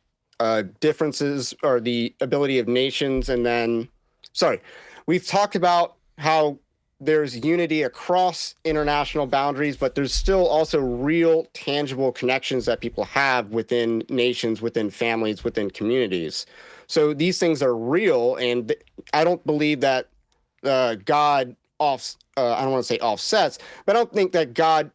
differences or the ability of nations. We've talked about how there's unity across international boundaries, but there's still also real tangible connections that people have within nations, within families, within communities. So these things are real. And I don't believe that God I don't want to say offsets, but I don't think that God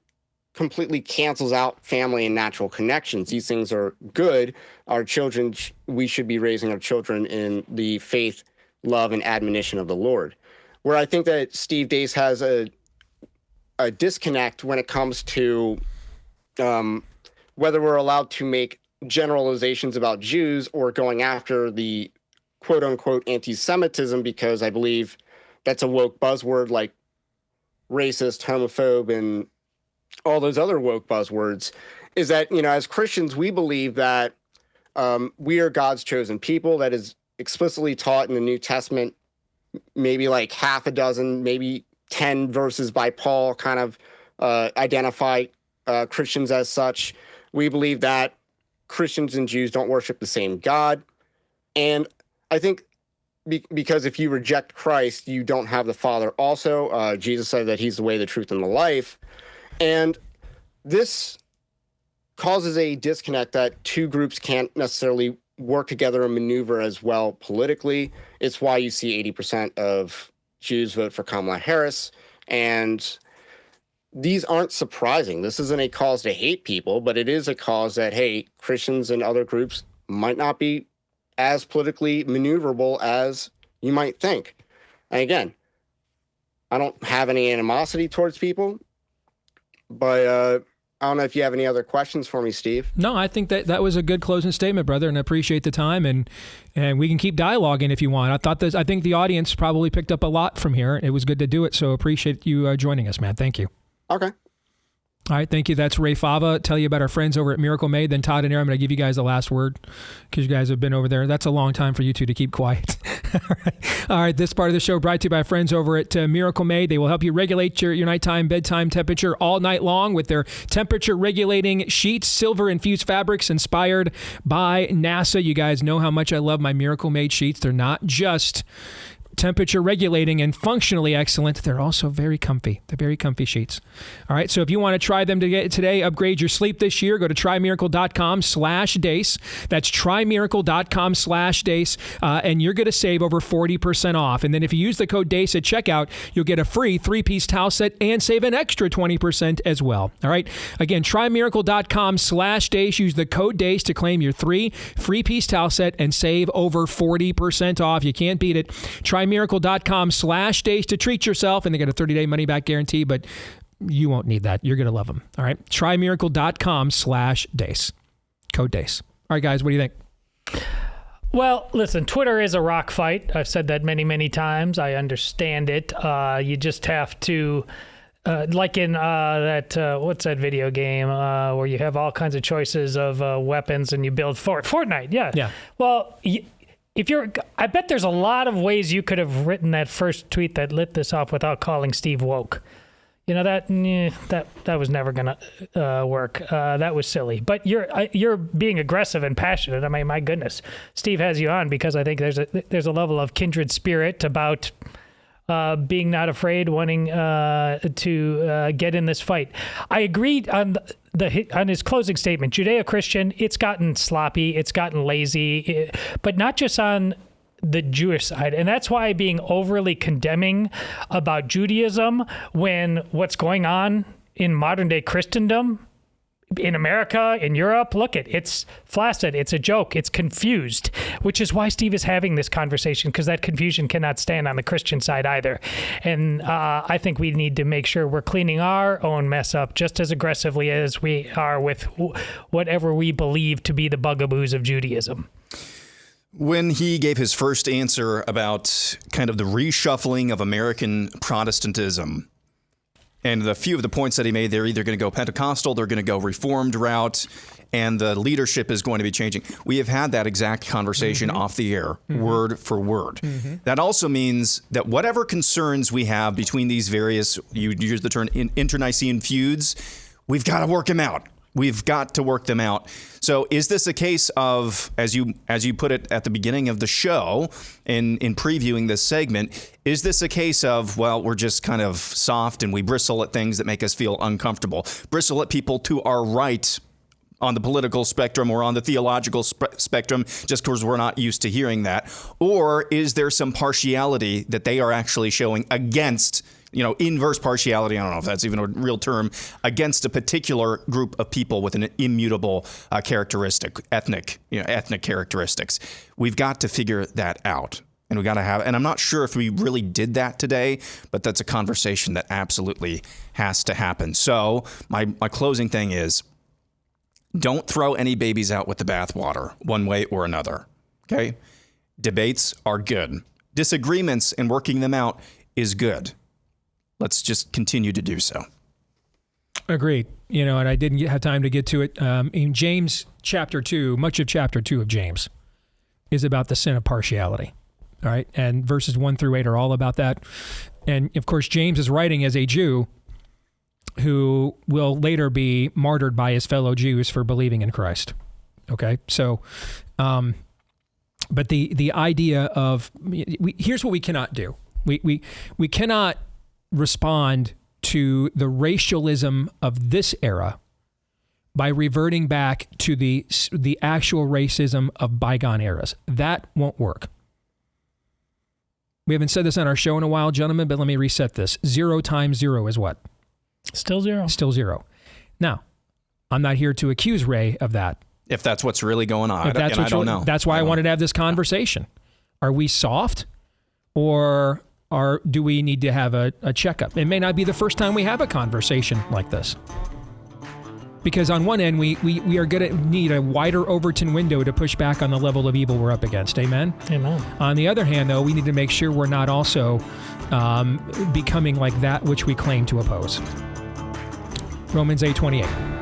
completely cancels out family and natural connections. These things are good. Our children, we should be raising our children in the faith, love, and admonition of the Lord. Where I think that Steve Deace has a disconnect when it comes to whether we're allowed to make generalizations about Jews or going after the quote-unquote anti-Semitism, because I believe that's a woke buzzword like racist, homophobe, and all those other woke buzzwords, is that, as Christians, we believe that we are God's chosen people. That is explicitly taught in the New Testament, maybe like half a dozen, maybe 10 verses by Paul kind of identify Christians as such. We believe that Christians and Jews don't worship the same God. And I think because if you reject Christ, you don't have the Father also. Jesus said that he's the way, the truth, and the life. And this causes a disconnect that two groups can't necessarily work together and maneuver as well politically. It's why you see 80% of Jews vote for Kamala Harris. And these aren't surprising. This isn't a cause to hate people, but it is a cause that, hey, Christians and other groups might not be as politically maneuverable as you might think. And again, I don't have any animosity towards people, but I don't know if you have any other questions for me, Steve. No, I think that was a good closing statement, brother, and I appreciate the time, and we can keep dialoguing if you want. I think the audience probably picked up a lot from here. It was good to do it, so appreciate you joining us, man. Thank you. Okay. All right, thank you. That's Ray Fava. Tell you about our friends over at Miracle Made. Then Todd and Aaron, I'm going to give you guys the last word because you guys have been over there. That's a long time for you two to keep quiet. All right, this part of the show brought to you by friends over at Miracle Made. They will help you regulate your nighttime bedtime temperature all night long with their temperature regulating sheets, silver infused fabrics inspired by NASA. You guys know how much I love my Miracle Made sheets. They're not just temperature regulating and functionally excellent. They're also very comfy. They're very comfy sheets. All right. So if you want to try them today, upgrade your sleep this year, go to trymiracle.com/Deace. That's trymiracle.com/Deace. And you're going to save over 40% off. And then if you use the code Deace at checkout, you'll get a free 3-piece towel set and save an extra 20% as well. All right. Again, trymiracle.com/Deace. Use the code Deace to claim your 3 free-piece towel set and save over 40% off. You can't beat it. Trymiracle.com/Deace to treat yourself, and they got a 30-day money-back guarantee, but you won't need that. You're going to love them. All right. Trymiracle.com/Deace. Code Deace. All right, guys, what do you think? Well, listen, Twitter is a rock fight. I've said that many, many times. I understand it. You just have to, like in what's that video game where you have all kinds of choices of weapons and you build Fortnite. Yeah. Yeah. Well, I bet there's a lot of ways you could have written that first tweet that lit this off without calling Steve woke. You know, that was never going to work. That was silly. But you're being aggressive and passionate. I mean, my goodness, Steve has you on because I think there's a level of kindred spirit about being not afraid, wanting to get in this fight. I agreed on his closing statement. Judeo-Christian, it's gotten sloppy, it's gotten lazy, but not just on the Jewish side. And that's why being overly condemning about Judaism when what's going on in modern day Christendom in America, in Europe, it's flaccid, it's a joke, it's confused, which is why Steve is having this conversation, because that confusion cannot stand on the Christian side either. And I think we need to make sure we're cleaning our own mess up just as aggressively as we are with whatever we believe to be the bugaboos of Judaism. When he gave his first answer about kind of the reshuffling of American Protestantism, and the few of the points that he made, they're either going to go Pentecostal, they're going to go Reformed route, and the leadership is going to be changing. We have had that exact conversation off the air, word for word. That also means that whatever concerns we have between these various, you use the term internecine feuds, we've got to work them out. We've got to work them out. So is this a case of, as you put it at the beginning of the show in previewing this segment, is this a case of, well, we're just kind of soft and we bristle at things that make us feel uncomfortable, bristle at people to our right on the political spectrum or on the theological spectrum just because we're not used to hearing that? Or is there some partiality that they are actually showing against, inverse partiality, I don't know if that's even a real term, against a particular group of people with an immutable characteristic, ethnic characteristics? We've got to figure that out. And we got to have, and I'm not sure if we really did that today, but that's a conversation that absolutely has to happen. So my closing thing is, don't throw any babies out with the bathwater one way or another. Okay? Debates are good. Disagreements and working them out is good. Let's just continue to do so. Agreed. And I didn't have time to get to it. In James chapter 2, much of chapter 2 of James is about the sin of partiality. All right. And verses 1-8 are all about that. And of course, James is writing as a Jew who will later be martyred by his fellow Jews for believing in Christ. Okay. So, but the idea of, here's what we cannot do. We cannot respond to the racialism of this era by reverting back to the actual racism of bygone eras. That won't work. We haven't said this on our show in a while, gentlemen, but let me reset this. 0 times 0 is what? Still 0. Still 0. Now, I'm not here to accuse Ray of that. If that's what's really going on, I don't know. That's why I wanted to have this conversation. Are we soft, or do we need to have a checkup? It may not be the first time we have a conversation like this. Because on one end, we are going to need a wider Overton window to push back on the level of evil we're up against. Amen? Amen. On the other hand, though, we need to make sure we're not also becoming like that which we claim to oppose. Romans 8:28.